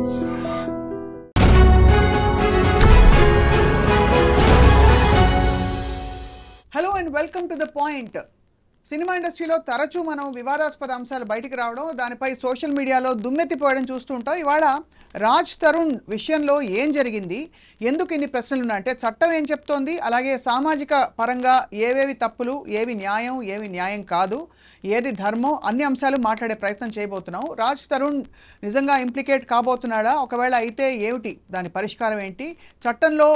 Hello and welcome to the point. Cinema ఇండస్ట్రీలో తరచూ మనం వివాదాస్పద అంశాలు బయటికి రావడం, దానిపై సోషల్ మీడియాలో దుమ్మెత్తిపోయడం చూస్తూ ఉంటాం. ఇవాళ రాజ్ తరుణ్ విషయంలో ఏం జరిగింది, ఎందుకు ఇన్ని ప్రశ్నలు ఉన్నాయంటే చట్టం ఏం చెప్తోంది, అలాగే సామాజిక పరంగా ఏవేవి తప్పులు, ఏవి న్యాయం కాదు, ఏది ధర్మం, అన్ని అంశాలు మాట్లాడే ప్రయత్నం చేయబోతున్నాం. రాజ్ తరుణ్ నిజంగా ఇంప్లికేట్ కాబోతున్నాడా, ఒకవేళ అయితే ఏమిటి దాని పరిష్కారం ఏంటి, చట్టంలో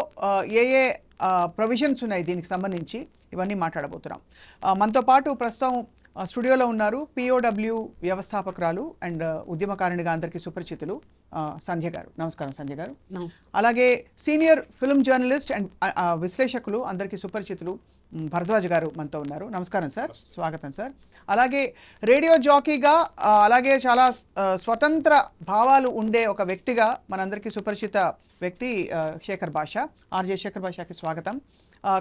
ఏ ఏ ప్రొవిజన్స్ ఉన్నాయి దీనికి సంబంధించి, ఇవన్నీ మాట్లాడబోతున్నాం. మనతో పాటు ప్రస్తుతం స్టూడియోలో ఉన్నారు పిఓడబ్ల్యూ వ్యవస్థాపకురాలు అండ్ ఉద్యమకారిణిగా అందరికీ సుపరిచితులు సంధ్య గారు. నమస్కారం సంధ్య గారు. అలాగే సీనియర్ ఫిల్మ్ జర్నలిస్ట్ అండ్ విశ్లేషకులు అందరికీ సుపరిచితులు భరద్వాజ్ గారు మనతో ఉన్నారు. నమస్కారం సార్, స్వాగతం సార్. అలాగే రేడియో జాకీగా, అలాగే చాలా స్వతంత్ర భావాలు ఉండే ఒక వ్యక్తిగా మనందరికీ సుపరిచిత వ్యక్తి శేఖర్ భాష, ఆర్జే శేఖర్ భాషకి స్వాగతం.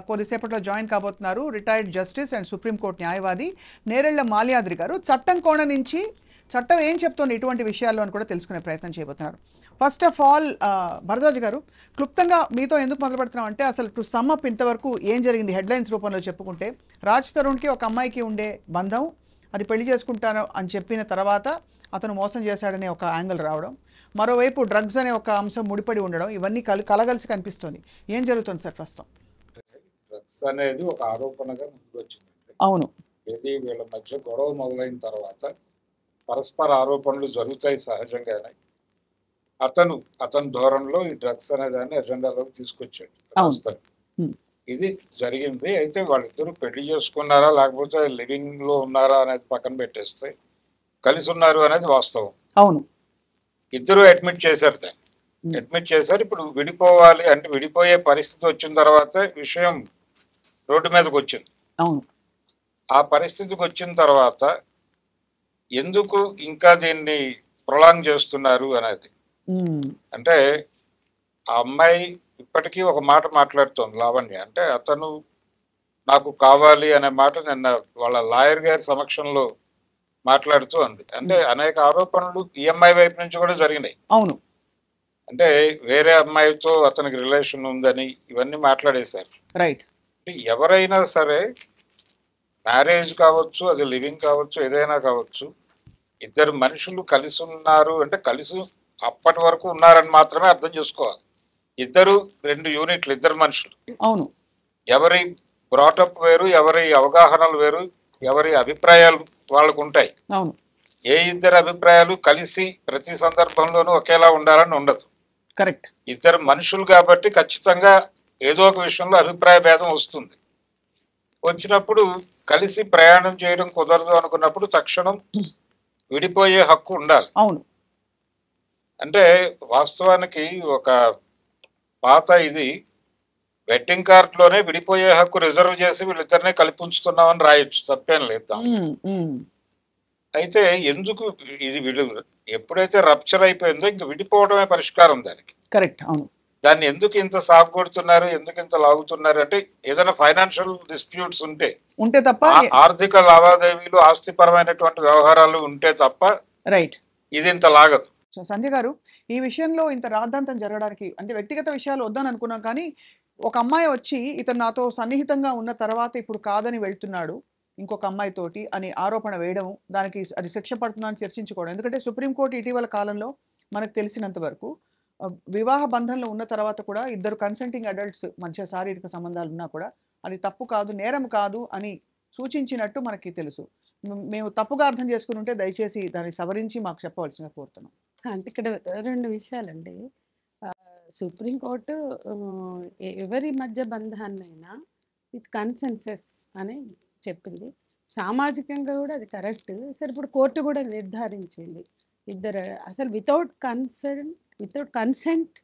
కొద్దిసేపట్లో జాయిన్ కాబోతున్నారు రిటైర్డ్ జస్టిస్ అండ్ సుప్రీంకోర్టు న్యాయవాది నేరెళ్ల మాల్యాద్రి గారు. చట్టం కోణ నుంచి చట్టం ఏం చెప్తోంది ఇటువంటి విషయాల్లో అని కూడా తెలుసుకునే ప్రయత్నం చేయబోతున్నారు. ఫస్ట్ ఆఫ్ ఆల్ భరద్వాజ్ గారు, క్లుప్తంగా మీతో ఎందుకు మొదలు పెడుతున్నాం అంటే, అసలు టు సమ్ అప్ ఇంతవరకు ఏం జరిగింది హెడ్లైన్స్ రూపంలో చెప్పుకుంటే, రాజ్ తరుణ్కి ఒక అమ్మాయికి ఉండే బంధం, అది పెళ్లి చేసుకుంటాను అని చెప్పిన తర్వాత అతను మోసం చేశాడనే ఒక యాంగిల్ రావడం, మరోవైపు డ్రగ్స్ అనే ఒక అంశం ముడిపడి ఉండడం, ఇవన్నీ కలగలిసి కనిపిస్తుంది. ఏం జరుగుతుంది సార్ ప్రస్తుతం? డ్రగ్స్ అనేది ఒక ఆరోపణగా ముందుకు వచ్చిందండి. అవును, ఏది వీళ్ళ మధ్య గొడవ మొదలైన తర్వాత పరస్పర ఆరోపణలు జరుగుతాయి సహజంగానే. అతని ధోరణిలో ఈ డ్రగ్స్ అనే దాన్ని ఎజెండాలోకి తీసుకొచ్చాడు. ఇది జరిగింది. అయితే వాళ్ళిద్దరూ పెళ్లి చేసుకున్నారా లేకపోతే లివింగ్ లో ఉన్నారా అనేది పక్కన పెట్టేస్తే కలిసి ఉన్నారు అనేది వాస్తవం. అవును, ఇద్దరు అడ్మిట్ చేశారు దాన్ని. అడ్మిట్ చేశారు. ఇప్పుడు విడిపోవాలి అంటే విడిపోయే పరిస్థితి వచ్చిన తర్వాత విషయం రోడ్డు మీదకి వచ్చింది. అవును, ఆ పరిస్థితికి వచ్చిన తర్వాత ఎందుకు ఇంకా దీన్ని ప్రొలాంగ్ చేస్తున్నారు అనేది, అంటే ఆ అమ్మాయి ఇప్పటికీ ఒక మాట మాట్లాడుతోంది లావణ్య. అంటే అతను నాకు కావాలి అనే మాట నిన్న వాళ్ళ లాయర్ గారి సమక్షంలో మాట్లాడుతూ ఉంది. అంటే అనేక ఆరోపణలు ఈఎంఐ వైపు నుంచి కూడా జరిగినాయి. అవును, అంటే వేరే అమ్మాయితో అతనికి రిలేషన్ ఉందని ఇవన్నీ మాట్లాడేశారు. రైట్. ఎవరైనా సరే మ్యారేజ్ కావచ్చు, అది లివింగ్ కావచ్చు, ఏదైనా కావచ్చు, ఇద్దరు మనుషులు కలిసి ఉన్నారు అంటే కలిసి అప్పటి వరకు ఉన్నారని మాత్రమే అర్థం చేసుకోవాలి. ఇద్దరు రెండు యూనిట్లు, ఇద్దరు మనుషులు. అవును, ఎవరి బ్రాటప్ వేరు, ఎవరి అవగాహనలు వేరు, ఎవరి అభిప్రాయాలు వాళ్ళకు ఉంటాయి. అవును, ఏ ఇద్దరు అభిప్రాయాలు కలిసి ప్రతి సందర్భంలోనూ ఒకేలా ఉండాలని ఉండదు. కరెక్ట్. ఇద్దరు మనుషులు కాబట్టి ఖచ్చితంగా ఏదో ఒక విషయంలో అభిప్రాయ భేదం వస్తుంది. వచ్చినప్పుడు కలిసి ప్రయాణం చేయడం కుదరదు అనుకున్నప్పుడు తక్షణం విడిపోయే హక్కు ఉండాలి. అవును, అంటే వాస్తవానికి ఒక పాత ఇది వెడ్డింగ్ కార్డ్ లోనే విడిపోయే హక్కు రిజర్వ్ చేసి వీళ్ళిద్దరినే కలిపి ఉంచుతున్నామని రాయొచ్చు, తప్పేం లేదు. అయితే ఎందుకు ఇది వీళ్ళు ఎప్పుడైతే రప్చర్ అయిపోయిందో ఇంక విడిపోవడమే పరిష్కారం దానికి. కరెక్ట్. అవును, దాన్ని ఎందుకు ఇంత సాగు కొడుతున్నారు, ఎందుకు ఇంత లాగుతున్నారు అంటే ఏదైనా ఫైనాన్షియల్ డిస్ప్యూట్స్ ఉంటే తప్ప, ఆర్థిక లావాదేవీలు, ఆస్తిపరమైనటువంటి వ్యవహారాలు ఉంటే తప్ప రైట్, ఇది ఇంత లాగదు. సో సంధ్య గారు, ఈ విషయంలో ఇంత రాద్ధాంతం జరగడానికి అంటే వ్యక్తిగత విషయాలు వద్దని అనుకున్నాం, కానీ ఒక అమ్మాయి వచ్చి ఇతను నాతో సన్నిహితంగా ఉన్న తర్వాత ఇప్పుడు కాదని వెళ్తున్నాడు ఇంకొక అమ్మాయితోటి అని ఆరోపణ వేయడం, దానికి అది శిక్ష పడుతుందని చర్చించుకోవడం. ఎందుకంటే సుప్రీంకోర్టు ఇటీవల కాలంలో మనకు తెలిసినంత వరకు వివాహ బంధంలో ఉన్న తర్వాత కూడా ఇద్దరు కన్సెంటింగ్ అడల్ట్స్ మధ్య శారీరక సంబంధాలు ఉన్నా కూడా అది తప్పు కాదు, నేరం కాదు అని సూచించినట్టు మనకి తెలుసు. మేము తప్పుగా అర్థం చేసుకుని ఉంటే దయచేసి దాన్ని సవరించి మాకు చెప్పవలసిందిగా కోరుతున్నాం. అంటే ఇక్కడ రెండు విషయాలండి. సుప్రీంకోర్టు ఎవరి మధ్య బంధాన్నైనా విత్ కన్సెన్సెస్ అని చెప్పింది. సామాజికంగా కూడా అది కరెక్ట్. సరే, ఇప్పుడు కోర్టు కూడా నిర్ధారించింది ఇద్దరు అసలు without consent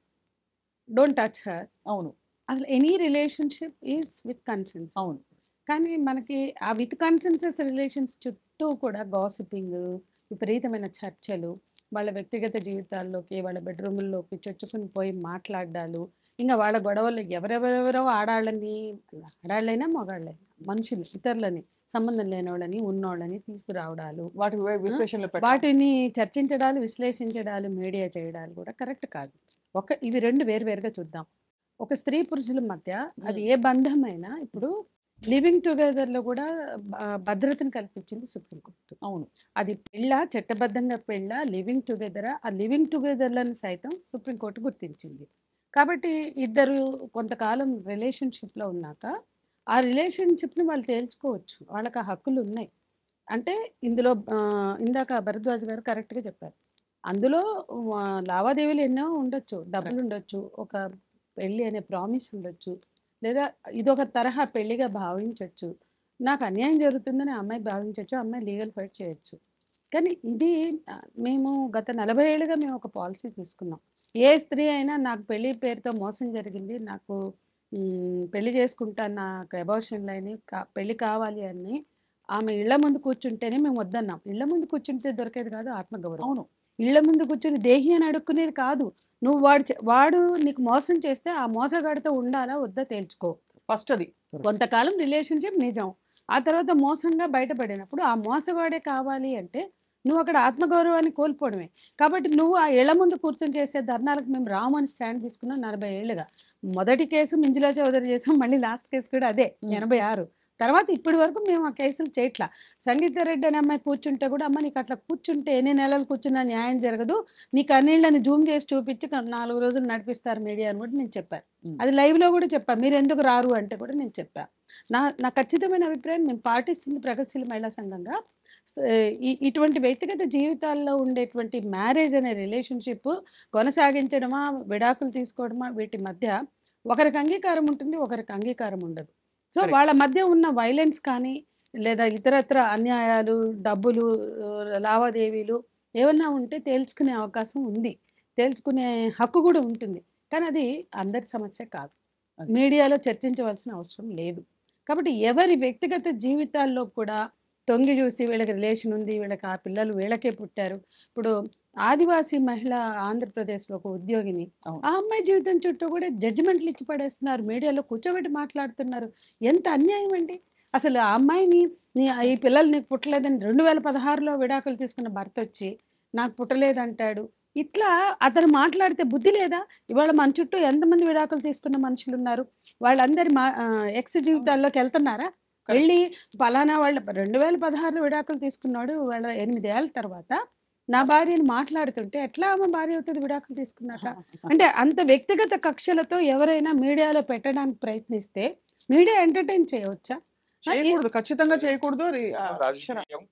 don't touch her. అవును, అసలు any relationship is with conscience. అవును, కానీ మనకి ఆ విత్ కన్సెన్సెస్ రిలేషన్స్ చుట్టూ కూడా గాసిపింగ్, విపరీతమైన చర్చలు, వాళ్ళ వ్యక్తిగత జీవితాల్లోకి, వాళ్ళ బెడ్రూముల్లోకి చొచ్చుకుని పోయి మాట్లాడాలు, ఇంకా వాళ్ళ గొడవలు ఎవరెవరెవరో ఆడాళ్ళైనా మగాళ్ళైనా మనుషులు ఇతరులని సంబంధం లేనివాళ్ళని ఉన్నోళ్ళని తీసుకురావడాలు, వాటి విశ్లేషణలో పెట్టడం. వాటిని చర్చించడాలు, విశ్లేషించడాలు, మీడియా చేయడాలు కూడా కరెక్ట్ కాదు. ఇవి రెండు వేరువేరుగా చూద్దాం. ఒక స్త్రీ పురుషుల మధ్య అది ఏ బంధమైనా ఇప్పుడు లివింగ్ టుగెదర్లో కూడా భద్రతను కల్పించింది సుప్రీంకోర్టు. అవును, అది పెళ్ళ, చట్టబద్ధంగా పెళ్ళ, లివింగ్ టుగెదరా, ఆ లివింగ్ టుగెదర్లను సైతం సుప్రీంకోర్టు గుర్తించింది. కాబట్టి ఇద్దరు కొంతకాలం రిలేషన్షిప్లో ఉన్నాక ఆ రిలేషన్షిప్ని వాళ్ళు తేల్చుకోవచ్చు, వాళ్ళకి ఆ హక్కులు ఉన్నాయి. అంటే ఇందులో ఇందాక భరద్వాజ్ గారు కరెక్ట్గా చెప్పారు. అందులో లావాదేవీలు ఎన్నో ఉండొచ్చు, డబ్బులు ఉండొచ్చు, ఒక పెళ్ళి అనే ప్రామిస్ ఉండొచ్చు, లేదా ఇదొక తరహా పెళ్లిగా భావించవచ్చు. నాకు అన్యాయం జరుగుతుందని అమ్మాయి భావించవచ్చు, అమ్మాయి లీగల్ ఫైట్ చేయొచ్చు. కానీ ఇది మేము గత 40 ఏళ్ళుగా మేము ఒక పాలసీ తీసుకున్నాం. ఏ స్త్రీ అయినా నాకు పెళ్లి పేరుతో మోసం జరిగింది, నాకు పెళ్లి చేసుకుంటాను, నాకు అబార్షన్లు అయినాయి, పెళ్లి కావాలి అని ఆమె ఇళ్ల ముందు కూర్చుంటేనే మేము వద్దన్నాం. ఇళ్ల ముందు కూర్చుంటే దొరికేది కాదు ఆత్మగౌరవం. అవును, ఇళ్ల ముందు కూర్చొని దేహి అని అడుక్కునేది కాదు. నువ్వు వాడు నీకు మోసం చేస్తే ఆ మోసగాడితో ఉండాలా వద్దా తేల్చుకో. ఫస్ట్ అది కొంతకాలం రిలేషన్షిప్ నిజం, ఆ తర్వాత మోసంగా బయటపడినప్పుడు ఆ మోసగాడే కావాలి అంటే నువ్వు అక్కడ ఆత్మగౌరవాన్ని కోల్పోవడమే. కాబట్టి నువ్వు ఆ ఇళ్ల ముందు కూర్చొని చేసే ధర్నాలకు మేము రామని స్టాండ్ తీసుకున్నాం 40 ఏళ్ళుగా. మొదటి కేసు మింజులా చౌదరి చేసాం, మళ్ళీ లాస్ట్ కేసు కూడా అదే 86. తర్వాత ఇప్పటి వరకు మేము ఆ కేసులు చేయట్లా. సంగీత రెడ్డి అనే అమ్మాయి కూర్చుంటే కూడా, అమ్మ నీకు అట్లా కూర్చుంటే ఎన్ని నెలలు కూర్చున్నా న్యాయం జరగదు, నీకు అన్నిళ్ళని జూమ్ చేసి చూపించి 4 రోజులు నడిపిస్తారు మీడియా అని కూడా నేను చెప్పాను. అది లైవ్లో కూడా చెప్పాను. మీరు ఎందుకు రారు అంటే కూడా నేను చెప్పాను. నా ఖచ్చితమైన అభిప్రాయం మేము పాటిస్తుంది ప్రగతిశీల మహిళా సంఘంగా. ఇటువంటి వ్యక్తిగత జీవితాల్లో ఉండేటువంటి మ్యారేజ్ అనే రిలేషన్షిప్ కొనసాగించడమా, విడాకులు తీసుకోవడమా, వీటి మధ్య ఒకరికి అంగీకారం ఉంటుంది, ఒకరికి అంగీకారం ఉండదు. సో వాళ్ళ మధ్య ఉన్న వైలెన్స్ కానీ, లేదా ఇతరత్ర అన్యాయాలు, డబ్బులు, లావాదేవీలు ఏమన్నా ఉంటే తేల్చుకునే అవకాశం ఉంది, తేల్చుకునే హక్కు కూడా ఉంటుంది. కానీ అది అందరి సమస్య కాదు, మీడియాలో చర్చించవలసిన అవసరం లేదు. కాబట్టి ఎవరి వ్యక్తిగత జీవితాల్లో కూడా తొంగి చూసి వీళ్ళకి రిలేషన్ ఉంది, వీళ్ళకి ఆ పిల్లలు వీళ్ళకే పుట్టారు. ఇప్పుడు ఆదివాసీ మహిళ ఆంధ్రప్రదేశ్లో ఒక ఉద్యోగిని, ఆ అమ్మాయి జీవితం చుట్టూ కూడా జడ్జిమెంట్లు ఇచ్చి పడేస్తున్నారు, మీడియాలో కూర్చోబెట్టి మాట్లాడుతున్నారు. ఎంత అన్యాయం అండి అసలు! ఆ అమ్మాయిని ఈ పిల్లలు నీకు పుట్టలేదని 2016లో విడాకులు తీసుకున్న భర్త వచ్చి నాకు పుట్టలేదంటాడు. ఇట్లా అతను మాట్లాడితే బుద్ధి లేదా? ఇవాళ మన చుట్టూ ఎంతమంది విడాకులు తీసుకున్న మనుషులు ఉన్నారు? వాళ్ళందరి ఎక్స్ జీవితాల్లోకి వెళ్తున్నారా? వెళ్ళి ఫలానా వాళ్ళు 2016లో విడాకులు తీసుకున్నాడు, వాళ్ళ 8 ఏళ్ళ తర్వాత నా భార్యని మాట్లాడుతుంటే ఎట్లా ఆమె భార్య అవుతుంది విడాకులు తీసుకున్నాక? అంటే అంత వ్యక్తిగత కక్షలతో ఎవరైనా మీడియాలో పెట్టడానికి ప్రయత్నిస్తే మీడియా ఎంటర్టైన్ చేయవచ్చా? చేయకూడదు, ఖచ్చితంగా చేయకూడదు. రాజకీయం,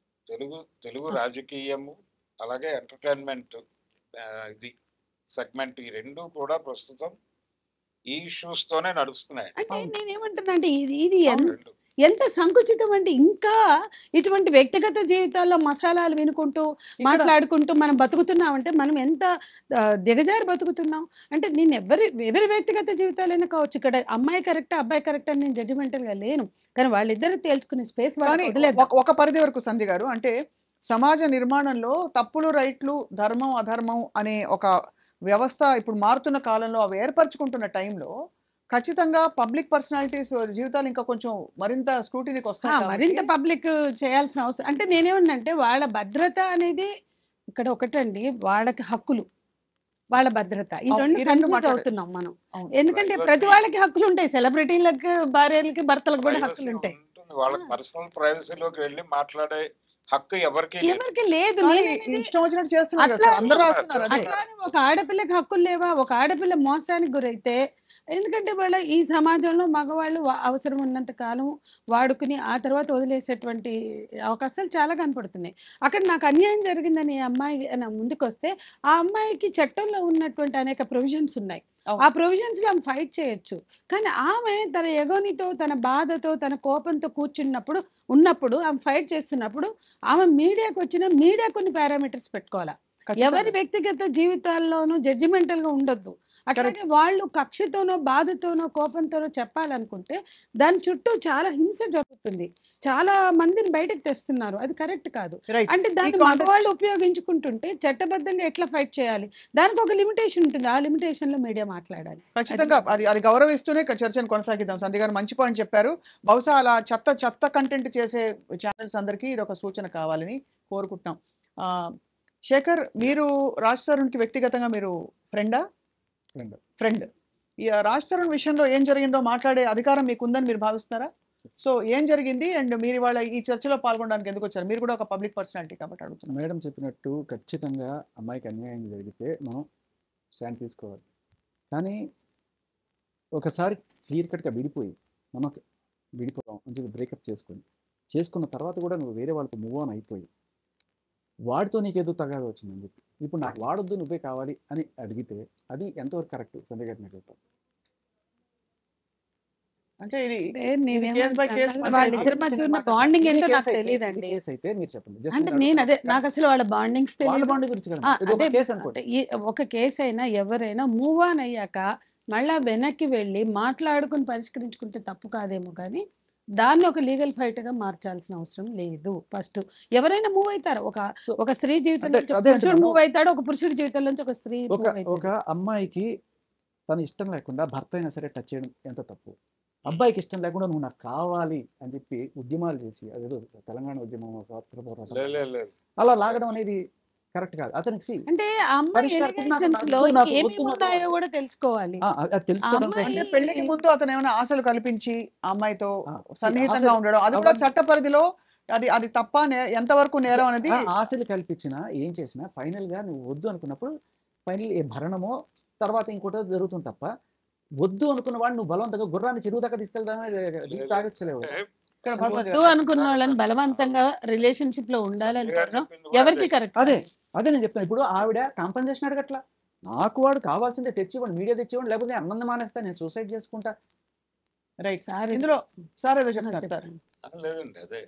తెలుగు రాజకీయము, అలాగే ఎంటర్టైన్మెంట్ ఇది సెగ్మెంట్, ఈ రెండు కూడా ప్రస్తుతం ఈ ఇష్యూస్ తోనే నడుస్తున్నాయి. అంటే నేనేమంటున్నా అంటే ఇది ఎంత సంకుచితం అంటే, ఇంకా ఇటువంటి వ్యక్తిగత జీవితాల్లో మసాలాలు వినుకుంటూ మాట్లాడుకుంటూ మనం బతుకుతున్నామంటే మనం ఎంత దిగజారి బతుకుతున్నాం అంటే. నేను ఎవరి వ్యక్తిగత జీవితాలైనా కావచ్చు, ఇక్కడ అమ్మాయి కరెక్ట్ అబ్బాయి కరెక్ట్ అని నేను జడ్జిమెంటల్గా లేను, కానీ వాళ్ళిద్దరు తేల్చుకునే స్పేస్ ఒక పరిధి వరకు. సంధ్య గారు, అంటే సమాజ నిర్మాణంలో తప్పులు రైట్లు, ధర్మం అధర్మం అనే ఒక వ్యవస్థ ఇప్పుడు మారుతున్న కాలంలో అవి ఏర్పరచుకుంటున్న టైంలో ఖచ్చితంగా పబ్లిక్ పర్సనాలిటీస్ జీవితాలు ఇంకా కొంచెం మరింత స్క్రూటినీకి వస్తాయి, మరింత పబ్లిక్ చేయాల్సిన అవసరం. అంటే నేనేమన్నంటే వాళ్ళ భద్రత అనేది ఇక్కడ ఒకటండి, వాళ్ళకి హక్కులు, వాళ్ళ భద్రత, ఈ రెండు కన్ఫ్యూజ్ అవుతున్నాం మనం. ఎందుకంటే ప్రతి వాళ్ళకి హక్కులు ఉంటాయి, సెలబ్రిటీలకు భార్యలకి భర్తలకు కూడా హక్కులు ఉంటాయి. వాళ్ళ పర్సనల్ ప్రైవసీలోకి వెళ్ళి మాట్లాడే హక్కు ఎవరికి లేదు. ఒక ఆడపిల్లకి హక్కులు లేవా? ఒక ఆడపిల్ల మోసానికి గురైతే, ఎందుకంటే వాళ్ళ ఈ సమాజంలో మగవాళ్ళు అవసరం ఉన్నంత కాలం వాడుకుని ఆ తర్వాత వదిలేసేటువంటి అవకాశాలు చాలా కనపడుతున్నాయి. అక్కడ నాకు అన్యాయం జరిగిందని అమ్మాయి ముందుకు వస్తే ఆ అమ్మాయికి చట్టంలో ఉన్నటువంటి అనేక ప్రొవిజన్స్ ఉన్నాయి, ఆ ప్రొవిజన్స్ లో ఆమె ఫైట్ చేయొచ్చు. కానీ ఆమె తన ఎగోనితో, తన బాధతో, తన కోపంతో ఉన్నప్పుడు ఆమె ఫైట్ చేస్తున్నప్పుడు ఆమె మీడియాకి వచ్చిన మీడియా కొన్ని పారామీటర్స్ పెట్టుకోవాలా. ఎవరి వ్యక్తిగత జీవితాల్లోనూ జడ్జిమెంటల్ గా ఉండొద్దు. అట్లాగే వాళ్ళు కక్షతోనో బాధతోనో కోపంతోనో చెప్పాలనుకుంటే దాని చుట్టూ చాలా హింస జరుగుతుంది, చాలా మందిని బయటకు తెస్తున్నారు, అది కరెక్ట్ కాదు. రైట్. అంటే ఈ దాన్ని కాంటెక్స్ట్ మగవాళ్ళు ఉపయోగించుకుంటుంటే చట్టబద్ధంగా ఎట్లా ఫైట్ చేయాలి, దానికి ఒక లిమిటేషన్ ఉంటుంది, ఆ లిమిటేషన్ లో మీడియా మాట్లాడాలి. ఖచ్చితంగా అది అది గౌరవిస్తూనే చర్చను కొనసాగిద్దాం. సంధ్య గారు మంచి పాయింట్ చెప్పారు. బహుశా అలా చెత్త చెత్త కంటెంట్ చేసే ఛానల్స్ అందరికీ ఇది ఒక సూచన కావాలని కోరుకుంటున్నాం. ఆ, శేఖర్, మీరు రాజ్ తరుణ్కి వ్యక్తిగతంగా మీరు ఫ్రెండా? ఫ్రెండ్. ఈ రాజ్ తరుణ్ విషయంలో ఏం జరిగిందో మాట్లాడే అధికారం మీకు ఉందని మీరు భావిస్తున్నారా? సో ఏం జరిగింది అండ్ మీరు ఇవాళ ఈ చర్చలో పాల్గొనడానికి ఎందుకు వచ్చారు? మీరు కూడా ఒక పబ్లిక్ పర్సనాలిటీ కాబట్టి అడుగుతున్నాను. మేడం చెప్పినట్టు ఖచ్చితంగా అమ్మాయికి అన్యాయం జరిగితే మనం స్టాండ్ తీసుకోవాలి. కానీ ఒకసారి క్లియర్ కట్గా విడిపోయి మనం విడిపోదాం అని చెప్పి బ్రేకప్ చేసుకున్న తర్వాత కూడా నువ్వు వేరే వాళ్ళతో మూవ్ ఆన్ అయిపోయి వాడితో నీకేదో తగాదా వచ్చిందని చెప్పి ఇప్పుడు నాకు వాడొద్దు నువ్వే కావాలి అని అడిగితే అది ఎంతవరకు కరెక్ట్? సంధ్య గారిని అడుగుతాను. అంటే ఇది నేనేమంటున్నాను, కేస్ బై కేస్ వాళ్ళిద్దరి మధ్య ఉన్న బాండింగ్ ఏంటో నాకు తెలియదండి. కేసు అయితే మీరు చెప్పండి. Just అంటే నేను నేను అదే అడుగుతున్నా. నాకు అసలు వాళ్ళ బాండింగ్స్ వాళ్ళ తెలియదు. బాండింగ్ గురించి కదా, ఆ, ఇది ఒక అదే కేసు అనుకోండి. ఒక కేసు అయినా ఎవరైనా మూవ్ ఆన్ అయ్యాక మళ్ళా వెనక్కి వెళ్ళి మాట్లాడుకుని పరిష్కరించుకుంటే తప్పు కాదేమో, కానీ దాన్ని ఒక లీగల్ ఫైట్ గా మార్చాల్సిన అవసరం లేదు. ఫస్ట్ ఎవరైనా మూవ్ అవుతారు, ఒక స్త్రీ జీవితం అంటే నుంచి ఒక అదే పురుషుడు అంటున్నాను. మూవ్ అవుతాడు, ఒక పురుషుడి జీవితం నుంచి ఒక స్త్రీ ఒక మూవ్ అవుతుంది. ఒక అమ్మాయికి తన ఇష్టం లేకుండా భర్త అయినా సరే టచ్ చేయడం ఎంత తప్పు? అబ్బాయికి ఇష్టం లేకుండా నువ్వు నాకు కావాలి అని చెప్పి ఉద్యమాలు చేసి అదేదో తెలంగాణ ఉద్యమం స్వాతంత్ర పోరాటం అలా లాగడం అనేది కరెక్ట్ కాదు. అతనికి అంటే ఆ అమ్మాయి పరిష్కారం నాకు ఎలిగేషన్స్ లో వద్దు, నాకు ఏమి వద్దు, నాకు ఉన్నాయో వద్దు. కూడా తెలుసుకోవాలి. అది తెలుసుకోవడం అమ్మాయి- అంటే కోసం పెళ్లికి ముందు అతను ఏమైనా ఆశలు కల్పించి ఆ అమ్మాయితో సన్నిహితంగా ఆశలు- ఉండడం, అది కూడా అవన్నీ- చట్ట పరిధిలో అది తప్ప ఎంతవరకు నేరం అనేది ఆశలు కల్పించినా ఏం చేసినా ఫైనల్ గా నువ్వు వద్దు అనుకున్నప్పుడు ఫైనల్ ఏ భరణమో తర్వాత ఇంకోటో జరుగుతుంది తప్ప వద్దు అనుకున్న వాడు నువ్వు బలవంతంగా గుర్రాన్ని చెరువు దాకా తీసుకెళ్తానే తాగొచ్చలేవు. ఇక్కడ భరద్వాజ్ వద్దు గారు. అనుకున్న వాళ్ళని బలవంతంగా రిలేషన్షిప్ లో ఉండాలనుకోవడం ఎవరికి కరెక్ట్? అదే నేను చెప్తాను. ఇప్పుడు ఆవిడ కాంపన్సేషన్ అడగట్లా, నాకు వాడు కావాల్సిందే తెచ్చివ్వండి, మీడియా తెచ్చివ్వండి, లేకపోతే నేను అన్నం మానేస్తా, నేను సూసైడ్ చేసుకుంటా. రైట్. సార్ ఇందులో సార్ ఏదో చెప్తారు సార్. లేదండి, అదే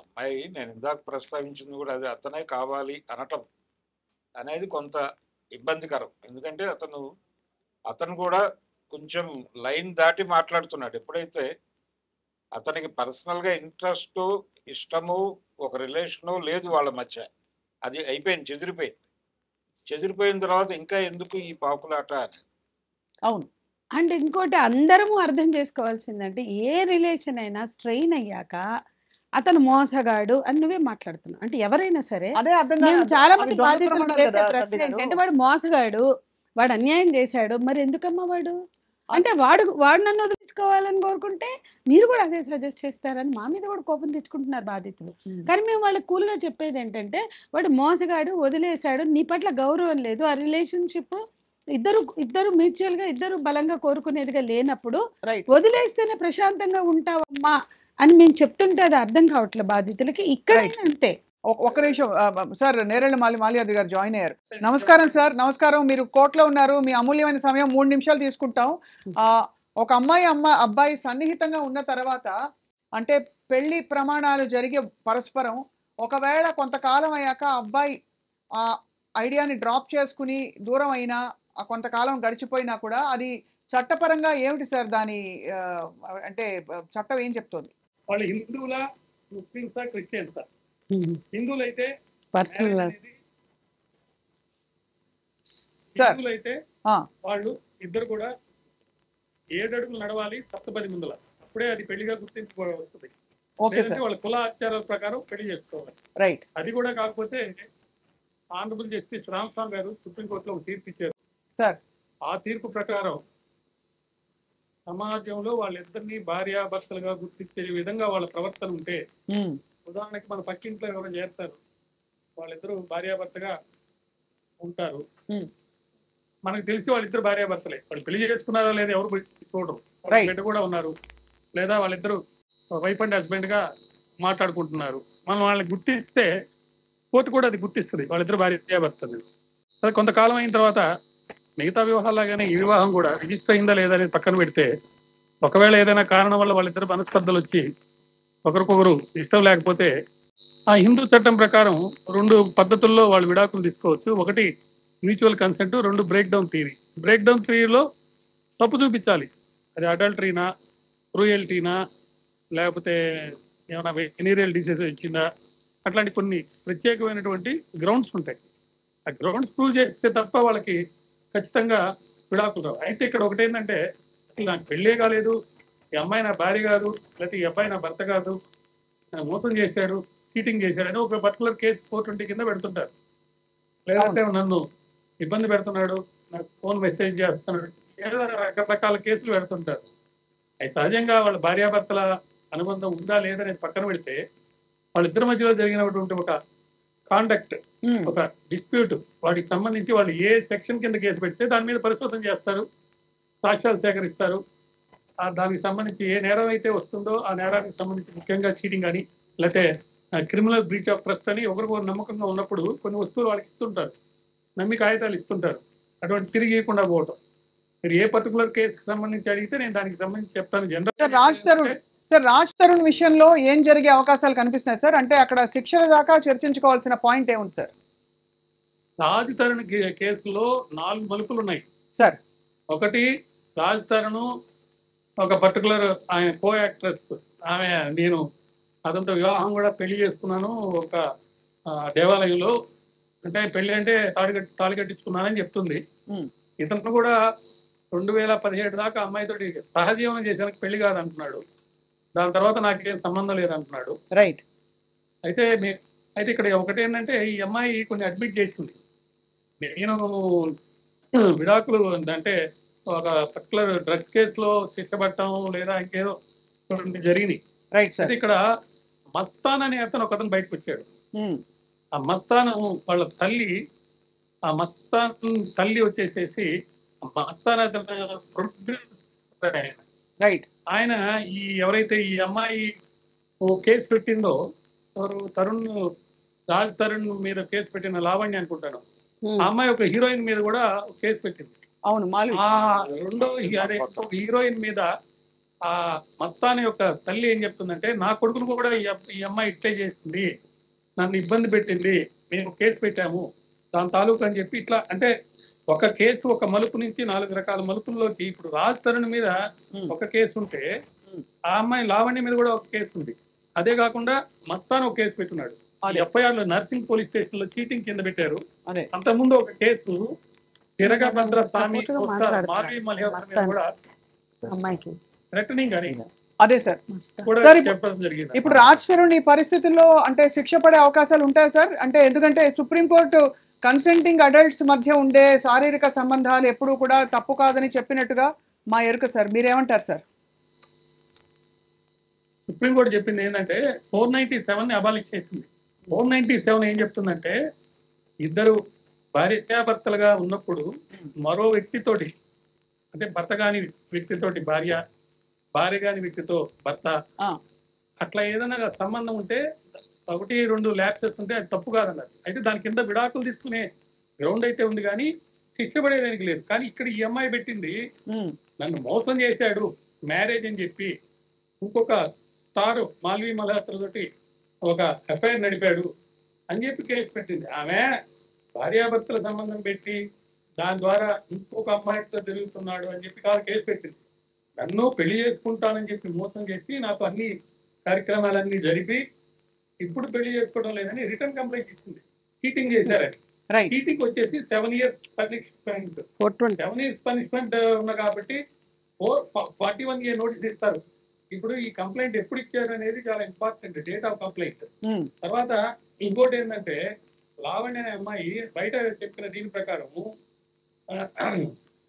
అమ్మాయి నేను ఇందాక ప్రస్తావించింది కూడా అదే, అతనే కావాలి అనటం అనేది కొంత ఇబ్బందికరం. ఎందుకంటే అతను కూడా కొంచెం లైన్ దాటి మాట్లాడుతున్నాడు. ఎప్పుడైతే అతనికి పర్సనల్గా ఇంట్రెస్ట్, ఇష్టము, ఒక రిలేషను లేదు వాళ్ళ మధ్య, అది అయిపోయింది, చెదిరిపోయిన తర్వాత ఇంకా ఎందుకు ఈ పాకులాట అని. అవును. అండ్ ఇంకోటి అందరము అర్థం చేసుకోవాల్సిందంటే ఏ రిలేషన్ అయినా స్ట్రెయిన్ అయ్యాక అతను మోసగాడు అని నువ్వే మాట్లాడుతున్నావు. అంటే ఎవరైనా సరే, అదే అర్థం నేను కాదు. చాలా అవి మంది దొంగ బాధితులు ప్రమాణాలు వేసే కదా, ప్రశ్న సత్య గారు. ఏంటంటే వాడు మోసగాడు, వాడు అన్యాయం చేశాడు, మరి ఎందుకమ్మా వాడు అంటే వాడు నన్ను వదిలించుకోవాలని కోరుకుంటే మీరు కూడా అదే సజెస్ట్ చేస్తారని మా మీద కూడా కోపం తెచ్చుకుంటున్నారు బాధితులు. కానీ మేము వాళ్ళకి కూల్గా చెప్పేది ఏంటంటే వాడు మోసగాడు, వదిలేశాడు, నీ పట్ల గౌరవం లేదు, ఆ రిలేషన్షిప్ ఇద్దరు మ్యూచువల్ గా ఇద్దరు బలంగా కోరుకునేదిగా లేనప్పుడు రైట్. వదిలేస్తేనే ప్రశాంతంగా ఉంటావమ్మా అని మేము చెప్తుంటే అది అర్థం కావట్లేదు బాధితులకి. ఇక్కడైనా అంతే. ఒక్క నిమిషం సార్, నేరేళ్ల మాల్యాద్రి గారు జాయిన్ అయ్యారు. నమస్కారం సార్. నమస్కారం. మీరు కోర్టులో ఉన్నారు, మీ అమూల్యమైన సమయం 3 నిమిషాలు తీసుకుంటాం. ఒక అబ్బాయి సన్నిహితంగా ఉన్న తర్వాత అంటే పెళ్లి ప్రమాణాలు జరిగే పరస్పరం ఒకవేళ కొంతకాలం అయ్యాక అబ్బాయి ఆ ఐడియాని డ్రాప్ చేసుకుని దూరం అయినా కొంతకాలం గడిచిపోయినా కూడా అది చట్టపరంగా ఏమిటి సార్ దాని అంటే చట్టం ఏం చెప్తోంది? వాళ్ళు హిందువుల, ముస్లింసా, క్రిస్టియన్సా? హిందువులైతే పర్సనల్ సార్ హిందువులైతే వాళ్ళు ఇద్దరు కూడా 7 అడుగులు నడవాలి సప్తపది ముందుల, అప్పుడే అది పెళ్లిగా గుర్తించుకోవస్తుంది. ఓకే లేదంటే సార్. వాళ్ళ కుల ఆచారాల ప్రకారం పెళ్లి చేసుకోవాలి. రైట్. అది కూడా కాకపోతే ఆనరబుల్ జస్టిస్ రామస్వామి గారు సుప్రీంకోర్టులో ఒక తీర్పు ఇచ్చారు సార్. ఆ తీర్పు ప్రకారం సమాజంలో వాళ్ళిద్దరినీ భార్యాభర్తలుగా గుర్తించే విధంగా వాళ్ళ ప్రవర్తన ఉంటే, ఉదాహరణకి మన పక్కింట్లో ఎవరైనా చేస్తారు, వాళ్ళిద్దరూ భార్యాభర్తగా ఉంటారు, మనకు తెలిసి వాళ్ళిద్దరు భార్యాభర్తలే, వాళ్ళు పెళ్లి చేసుకున్నారా లేదా ఎవరు చూడరు, వాళ్ళ బిడ్డ కూడా ఉన్నారు, లేదా వాళ్ళిద్దరు వైఫ్ అండ్ హస్బెండ్ గా మాట్లాడుకుంటున్నారు, మనం వాళ్ళని గుర్తిస్తే కోర్టు కూడా అది గుర్తిస్తుంది వాళ్ళిద్దరు భార్యాభర్తలు. అది కొంతకాలం అయిన తర్వాత మిగతా వివాహాలాగానే ఈ వివాహం కూడా రిజిస్టర్ అయిందా లేదా అనేది పక్కన పెడితే, ఒకవేళ ఏదైనా కారణం వల్ల వాళ్ళిద్దరు మనస్పర్ధలు వచ్చి ఒకరికొకరు ఇష్టం లేకపోతే ఆ హిందూ చట్టం ప్రకారం 2 పద్ధతుల్లో వాళ్ళు విడాకులు తీసుకోవచ్చు. ఒకటి mutual consent, 2 break down theory. Break down థియరీలో తప్పు చూపించాలి, అది అడల్టరీనా, క్రూయల్టీనా, లేకపోతే ఏమైనా వెనీరియల్ డిసీజ్ వచ్చిందా, అట్లాంటి కొన్ని ప్రత్యేకమైనటువంటి గ్రౌండ్స్ ఉంటాయి. ఆ గ్రౌండ్స్ ప్రూవ్ చేస్తే తప్ప వాళ్ళకి ఖచ్చితంగా విడాకులు రావు. అయితే ఇక్కడ ఒకటేంటంటే, నాకు పెళ్ళే కాలేదు, ఈ అమ్మాయి నా భార్య కాదు, లేకపోతే ఈ అబ్బాయి నా భర్త కాదు, మోసం చేశాడు, చీటింగ్ చేశాడు అని ఒక పర్టికులర్ కేసు 420 కింద పెడుతుంటారు. లేదంటే నన్ను ఇబ్బంది పెడుతున్నాడు, నాకు ఫోన్ మెసేజ్ చేస్తున్నాడు, ఏదో రకరకాల కేసులు పెడుతుంటారు. అయితే సహజంగా వాళ్ళ భార్యాభర్తల అనుబంధం ఉందా లేదనేది పక్కన పెడితే, వాళ్ళిద్దరి మధ్యలో జరిగినటువంటి ఒక కాండక్ట్, ఒక డిస్ప్యూట్, వాటికి సంబంధించి వాళ్ళు ఏ సెక్షన్ కింద కేసు పెడితే దాని మీద పరిశోధన చేస్తారు, సాక్ష్యాలు సేకరిస్తారు. దానికి సంబంధించి ఏ నేరం అయితే వస్తుందో ఆ నేరానికి సంబంధించి, ముఖ్యంగా చీటింగ్ అని, లేకపోతే క్రిమినల్ బ్రీచ్ ఆఫ్ ట్రస్ట్ అని ఒకరికొకరు నమ్మకంగా ఉన్నప్పుడు కొన్ని వస్తువులు వాళ్ళకి ఇస్తుంటారు, నమ్మి కాగితాలు ఇస్తుంటారు, అటువంటి తిరిగి ఇవ్వకుండా పోవటం. మీరు ఏ పర్టికులర్ కేసుకి సంబంధించి అడిగితే నేను దానికి సంబంధించి చెప్తాను. జనరల్ రాజ్ తరుణ్ విషయంలో ఏం జరిగే అవకాశాలు కనిపిస్తున్నాయి సార్? అంటే అక్కడ శిక్షల దాకా చర్చించుకోవాల్సిన పాయింట్ ఏముంది సార్? రాజ్ తరుణ్ కేసులో 4 మలుపులు ఉన్నాయి సార్. ఒకటి, రాజ్ తరుణ్ ఒక పర్టికులర్ ఆయన కో యాక్ట్రెస్, ఆమె నేను అతనితో వివాహం కూడా పెళ్లి చేసుకున్నాను ఒక దేవాలయంలో, అంటే పెళ్లి అంటే తాళి కట్టించుకున్నానని చెప్తుంది. ఇతను కూడా 2017 దాకా అమ్మాయితోటి సహజీవనం చేసానికి పెళ్లి కాదంటున్నాడు. దాని తర్వాత నాకేం సంబంధం లేదంటున్నాడు. రైట్. అయితే ఇక్కడ ఒకటి ఏంటంటే, ఈ అమ్మాయి కొన్ని అడ్మిట్ చేసింది, నేను విడాకులు అంటే ఒక పర్టికులర్ డ్రగ్స్ కేసులో శిక్ష పట్టడం లేదా ఇంకేదో జరిగినాయి. Right sir. ఇక్కడ మస్తాన్ అనే ఒకతను బయటకు వచ్చాడు. ఆ మస్తాన్ వాళ్ళ తల్లి, ఆ మస్తాన్ తల్లి వచ్చేసేసి మస్తాన్ రైట్. ఆయన ఎవరైతే ఈ అమ్మాయి కేసు పెట్టిందో, రాజ్ తరుణ్ మీద కేసు పెట్టిన లావణ్య అనుకుంటాను, ఆ అమ్మాయి ఒక హీరోయిన్ మీద కూడా కేసు పెట్టింది. అవును. రెండో హీరోయిన్ మీద ఆ మస్తాన్ యొక్క తల్లి ఏం చెప్తుందంటే, నా కొడుకును కూడా ఈ అమ్మాయి ఇట్లే చేసింది, నన్ను ఇబ్బంది పెట్టింది, మేము కేసు పెట్టాము దాని తాలూకు అని చెప్పి, ఇట్లా అంటే ఒక కేసు ఒక మలుపు నుంచి 4 రకాల మలుపుల్లోకి. ఇప్పుడు రాజ్ తరుణ్ మీద ఒక కేసు ఉంటే, ఆ అమ్మాయి లావణ్య మీద కూడా ఒక కేసు ఉంది. అదే కాకుండా మస్తాన్ ఒక కేసు పెట్టున్నాడు. FIR లో నర్సింగ్ పోలీస్ స్టేషన్ లో చీటింగ్ కింద పెట్టారు. అంతకుముందు ఒక కేసు తిరగభద్ర స్వామి కూడా అమ్మాయికి థ్రెటనింగ్ అని అదే సార్ కూడా సార్ చెప్పడం జరిగింది. ఇప్పుడు రాజ్ తరుణ్ ఈ పరిస్థితుల్లో అంటే శిక్ష పడే అవకాశాలు ఉంటాయా సార్? అంటే ఎందుకంటే సుప్రీంకోర్టు కన్సెంటింగ్ అడల్ట్స్ మధ్య ఉండే శారీరక సంబంధాలు ఎప్పుడూ కూడా తప్పు కాదని చెప్పినట్టుగా మా ఎరుక సార్. మీరేమంటారు సార్? సుప్రీంకోర్టు చెప్పింది ఏంటంటే 497 అబాలిష్ చేసింది. 497 ఏం చెప్తుందంటే, ఇద్దరు భార్యాభర్తలుగా ఉన్నప్పుడు మరో వ్యక్తితోటి, అంటే భర్త కాని వ్యక్తితోటి భార్య, భార్య కాని వ్యక్తితో భర్త, అట్లా ఏదైనా సంబంధం ఉంటే 1-2 ల్యాప్సెస్ ఉంటే అది తప్పు కాదన్నారు. అయితే దాని కింద విడాకులు తీసుకునే గ్రౌండ్ అయితే ఉంది, కానీ శిక్ష పడేదానికి లేదు. కానీ ఇక్కడ ఈ అమ్మాయి పెట్టింది, నన్ను మోసం చేశాడు మ్యారేజ్ అని చెప్పి, ఇంకొక స్టార్ మాల్వి మల్హోత్రతోటి ఒక FIR నడిపాడు అని చెప్పి కేసు పెట్టింది. ఆమె భార్యాభర్తల సంబంధం పెట్టి దాని ద్వారా ఇంకొక అమ్మాయితో తిరుగుతున్నాడు అని చెప్పి కాదు కేసు పెట్టింది. నన్ను పెళ్లి చేసుకుంటానని చెప్పి మోసం చేసి నాకు అన్ని కార్యక్రమాలన్నీ జరిపి ఇప్పుడు పెళ్లి చేసుకోవడం లేదని రిటర్న్ కంప్లైంట్ ఇచ్చింది, చీటింగ్ చేశారని. చీటింగ్ వచ్చేసి 7 years పనిష్మెంట్, 7 years పనిష్మెంట్ ఉన్న కాబట్టి 41 year నోటీస్ ఇస్తారు. ఇప్పుడు ఈ కంప్లైంట్ ఎప్పుడు ఇచ్చారు అనేది చాలా ఇంపార్టెంట్, డేట్ ఆఫ్ కంప్లైంట్. తర్వాత ఇంకోటి ఏంటంటే, లావణ్య అనే అమ్మాయి బయట చెప్పిన దీని ప్రకారము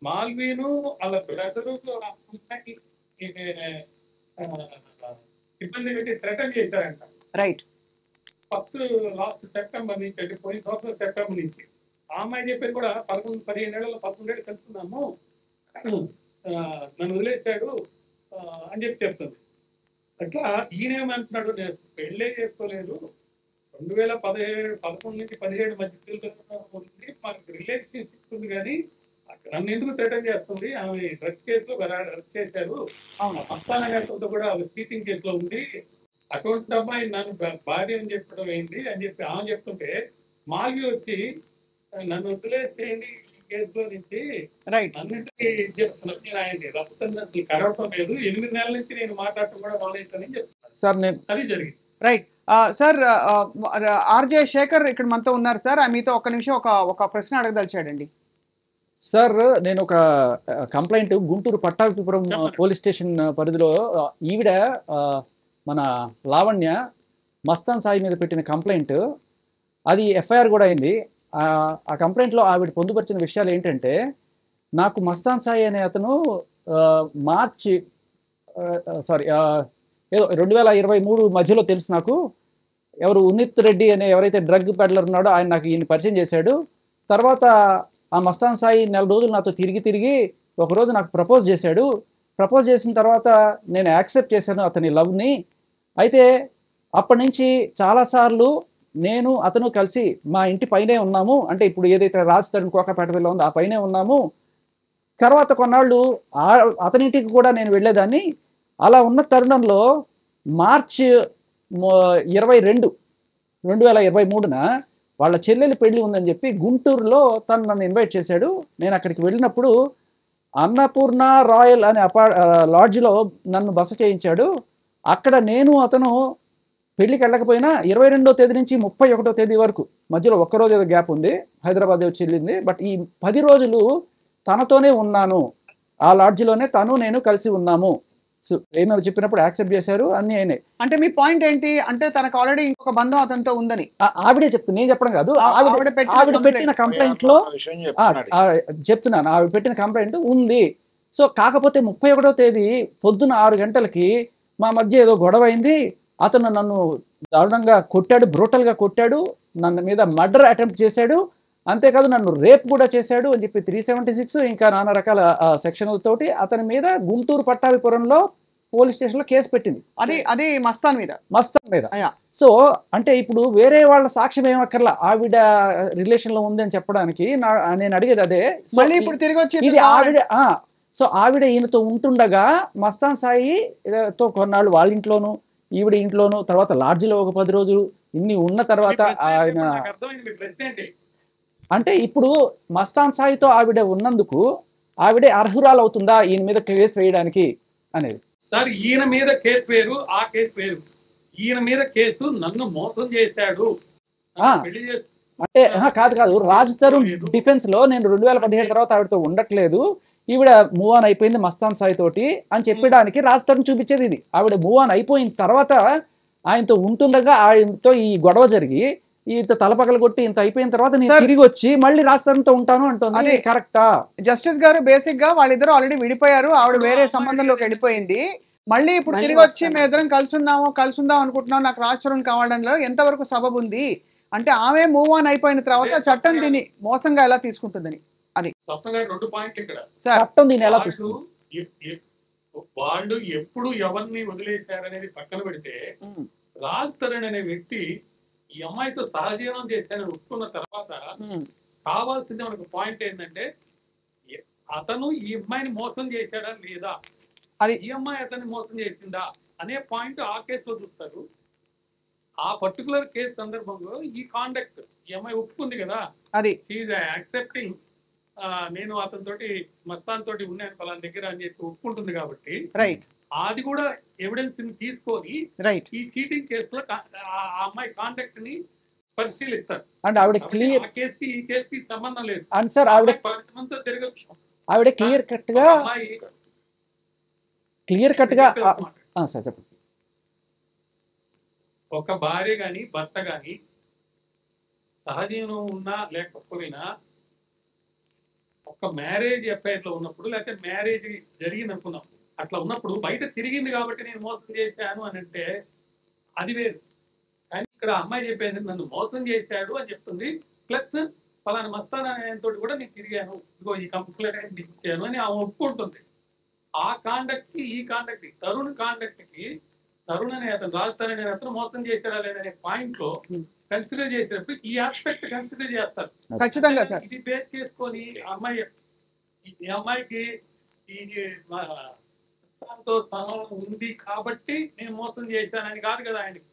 మాల్వీను వాళ్ళ బ్రదరు ఇబ్బంది పెట్టి థ్రెటన్ చేశారంట. రైట్. లాస్ట్ సెప్టెంబర్ నుంచి, అంటే పోయిన సంవత్సరం సెప్టెంబర్ నుంచి. ఆ అమ్మాయి చెప్పేది కూడా 15 ఏళ్లలో 11 ఏళ్ళు కలుస్తున్నాము, నన్ను వదిలేశాడు అని చెప్పి చెప్తుంది. అట్లా ఈయనేమంటున్నాడు, నేను పెళ్ళే చేసుకోలేదు, 2011 నుంచి 17 మధ్య ఉంది, మాకు రిలేషన్షిప్ ఉంది, కానీ నన్ను ఎందుకు థ్రెటన్ చేస్తుంది, ఆమె డ్రగ్స్ కేసులో అరెస్ట్ చేశారు, మస్తానతో కూడా చీటింగ్ కేసులో ఉంది, అటువంటి అమ్మాయి నన్ను భార్య అని చెప్పడం ఏంటి అని చెప్పి ఆమె చెప్తుంటే, మాల్వి వచ్చి నన్ను వదిలేసేయండి ఈ కేసులో నుంచి, రైట్ అన్నింటినీ చెప్తున్నారు. నేను ఆయన్ని రఫ్తాన్ని అసలు కలవటం లేదు, 8 నెలల నుంచి నేను మాట్లాడటం కూడా మానేశానని చెప్తున్నాను. సార్ నేను అది జరిగింది. రైట్ సార్, ఆర్జే శేఖర్ ఇక్కడ మనతో ఉన్నారు సార్. మీతో ఒక్క నిమిషం ఒక ప్రశ్న అడగదలిచాడండి. సార్ నేను ఒక complaint Guntur Pattabhipuram police station పరిధిలో ఈవిడ మన లావణ్య మస్తాన్ సాయి మీద పెట్టిన కంప్లైంట్, అది ఎఫ్ఐఆర్ కూడా అయింది. ఆ కంప్లైంట్లో ఆవిడ పొందుపరిచిన విషయాలు ఏంటంటే, నాకు మస్తాన్ సాయి అనే అతను మార్చి ఏదో 2023 మధ్యలో తెలుసు నాకు. ఎవరు ఉన్నిత్ రెడ్డి అనే ఎవరైతే డ్రగ్ పెడ్లర్ ఉన్నాడో ఆయన నాకు ఈయన పరిచయం చేశాడు. తర్వాత ఆ మస్తాన్ సాయి నెల రోజులు నాతో తిరిగి ఒకరోజు నాకు ప్రపోజ్ చేశాడు. ప్రపోజ్ చేసిన తర్వాత నేను యాక్సెప్ట్ చేశాను అతని లవ్ని. అయితే అప్పటి నుంచి చాలాసార్లు నేను అతను కలిసి మా ఇంటి పైనే ఉన్నాము, అంటే ఇప్పుడు ఏదైతే రాజ్ తరుణ్ కోకాపేటలో ఉందో ఆ పైనే ఉన్నాము. తర్వాత కొన్నాళ్ళు అతనింటికి కూడా నేను వెళ్ళేదాన్ని. అలా ఉన్న తరుణంలో మార్చి 22, 2023న వాళ్ళ చెల్లెలి పెళ్లి ఉందని చెప్పి గుంటూరులో తను నన్ను ఇన్వైట్ చేశాడు. నేను అక్కడికి వెళ్ళినప్పుడు అన్నపూర్ణ రాయల్ అనే లాడ్జ్లో నన్ను బస చేయించాడు. అక్కడ నేను అతను పెళ్లికి వెళ్ళకపోయినా 22వ తేదీ నుంచి 31వ తేదీ వరకు మధ్యలో ఒక్కరోజు ఏదో గ్యాప్ ఉంది, హైదరాబాద్ వచ్చి వెళ్ళింది. బట్ ఈ 10 రోజులు తనతోనే ఉన్నాను, ఆ లాడ్జ్లోనే తను నేను కలిసి ఉన్నాము. సో ఏమైనా చెప్పినప్పుడు యాక్సెప్ట్ చేశారు, అన్నీ అయినాయి. అంటే మీ పాయింట్ ఏంటి అంటే తనకు ఆల్రెడీ ఇంకొక బంధం అతనితో ఉందని ఆవిడే చెప్తుంది, నేను చెప్పడం కాదు. ఆవిడ పెట్టిన కంప్లైంట్ లో చెప్తున్నాను, ఆవిడ పెట్టిన కంప్లైంట్ ఉంది. సో కాకపోతే 31వ తేదీ పొద్దున 6 గంటలకి మా మధ్య ఏదో గొడవ అయింది. అతను నన్ను దారుణంగా కొట్టాడు, బ్రూటల్గా కొట్టాడు, నన్ను మీద మర్డర్ అటెంప్ట్ చేశాడు, అంతేకాదు నన్ను రేప్ కూడా చేశాడు అని చెప్పి 376 ఇంకా నానా రకాల సెక్షన్లతోటి అతని మీద గుంటూరు పట్టాభిపురంలో పోలీస్ స్టేషన్లో కేసు పెట్టింది. అది మస్తాన్ మీద. సో అంటే ఇప్పుడు వేరే వాళ్ళ సాక్ష్యం ఏమక్కర్లా, ఆవిడ రిలేషన్ లో ఉంది అని చెప్పడానికి నేను అడిగేది అదే. మళ్ళీ ఇప్పుడు తిరిగి వచ్చి ఇది ఆవిడ సో ఆవిడ ఈయనతో ఉంటుండగా మస్తాన్ సాయితో కొన్నాళ్ళు వాళ్ళ ఇంట్లోనూ ఈవిడ ఇంట్లోనూ తర్వాత లాడ్జిలో ఒక 10 రోజులు ఇన్ని ఉన్న తర్వాత ఆయన అంటే ఇప్పుడు మస్తాన్ సాయితో ఆవిడ ఉన్నందుకు ఆవిడే అర్హురాలు అవుతుందా ఈయన మీద కేసు వేయడానికి అనేది? సార్ ఈయన మీద కేసు వేరు, ఆ కేసు వేరు. ఈయన మీద కేసు నన్ను మోసం చేశాడు అంటే కాదు రాజ్ తరుణ్ డిఫెన్స్ లో నేను 2017 తర్వాత ఆవిడతో ఉండట్లేదు, ఈవిడ మూవ్ ఆన్ అయిపోయింది మస్తాన్ సాయి తోటి అని చెప్పడానికి రాజ్ తరుణ్ చూపించేది ఇది. ఆవిడ మూవ్ ఆన్ అయిపోయిన తర్వాత ఆయనతో ఉంటుండగా ఆయనతో ఈ గొడవ జరిగి ఇంత తలపగలు కొట్టి ఇంత అయిపోయిన తర్వాత నేను తిరిగి వచ్చి మళ్ళీ రాజ్ తరుణ్తో ఉంటాను అంటుంది. కరెక్టా జస్టిస్ గారు? బేసిక్ గా వాళ్ళిద్దరు ఆల్రెడీ విడిపోయారు, ఆవిడ వేరే సంబంధంలోకి వెళ్ళిపోయింది. మళ్ళీ ఇప్పుడు తిరిగి వచ్చి మేము ఇద్దరం కలుసుందాం అనుకుంటున్నాం, నాకు రాజ్ తరుణ్ కావడంలో ఎంతవరకు సబబు ఉంది అంటే ఆమె మూవ్ ఆన్ అయిపోయిన తర్వాత చట్టం దీన్ని మోసంగా ఎలా తీసుకుంటుందని? అది 2 పాయింట్లు ఇక్కడ. చట్టం దీన్ని ఎలా చూస్తుంది? వాళ్ళు ఎప్పుడు ఎవరిని వదిలేశారనేది పక్కన పెడితే రాజ్ తరుణ్ అనే వ్యక్తి ఈ అమ్మాయితో సహజీవనం చేశానని ఒప్పుకున్న తర్వాత కావాల్సింది మనకు పాయింట్ ఏంటంటే అతను ఈ అమ్మాయిని మోసం చేశాడా లేదా, అది ఈ అమ్మాయి అతన్ని మోసం చేసిందా అనే పాయింట్ ఆ కేసులో చూస్తారు. ఆ పర్టికులర్ కేసు సందర్భంలో ఈ కాండక్ట్ ఈ అమ్మాయి ఒప్పుకుంది కదా, అది షీఈ్ యాక్సెప్టింగ్, నేను అతనితోటి మస్తాన్ తోటి ఉన్నాను పలానా దగ్గర అని చెప్పి ఒప్పుకుంటుంది కాబట్టి రైట్, అది కూడా ఎవిడెన్స్ ని తీసుకొని రైట్ ఈ చీటింగ్ కేసులో ఆ అమ్మాయి కాంటాక్ట్ ని పరిశీలిస్తారు. అంటే ఆవిడ క్లియర్ ఆ కేసుకి ఈ కేసుకి సంబంధం లేదు. అండ్ సార్ ఆవిడ తిరగచ్చు, ఆవిడ క్లియర్ కట్ గా సార్ చెప్పండి. ఒక భార్య గాని భర్త గాని సహజీవనం ఉన్నా లేకపోయినా ఒక మ్యారేజ్ ఎఫ్ఐఆర్ లో ఉన్నప్పుడు లేకపోతే మ్యారేజ్ జరిగింది అనుకున్నాం, అట్లా ఉన్నప్పుడు బయట తిరిగింది కాబట్టి నేను మోసం చేశాను అని అంటే అది వేరు. కానీ ఇక్కడ అమ్మాయి చెప్పేది నన్ను మోసం చేశాడు అని చెప్తుంది, ప్లస్ ఫలానా మస్తాన్ అనేతో కూడా నేను తిరిగాను, ఇదిగో ఈ కంప్లైంట్ ఇచ్చాను అని ఆమె ఒప్పుకుంటుంది. ఆ కాండక్ట్ కి ఈ కాండక్ట్ కి తరుణ్ కాండక్ట్ కి తరుణ్ అనే అతను రాజ్ తరుణ్ అనే అతను మోసం చేశాడా లేదనే పాయింట్ లో కన్సిడర్ చేసేటప్పుడు ఈ ఆస్పెక్ట్ కన్సిడర్ చేస్తారు ఖచ్చితంగా సార్. ఇది బేస్ చేసుకొని ఈ అమ్మాయికి ఈ దాంతో స్థలం ఉంది కాబట్టి నేను మోసం చేశానని కాదు కదా ఆయనకి.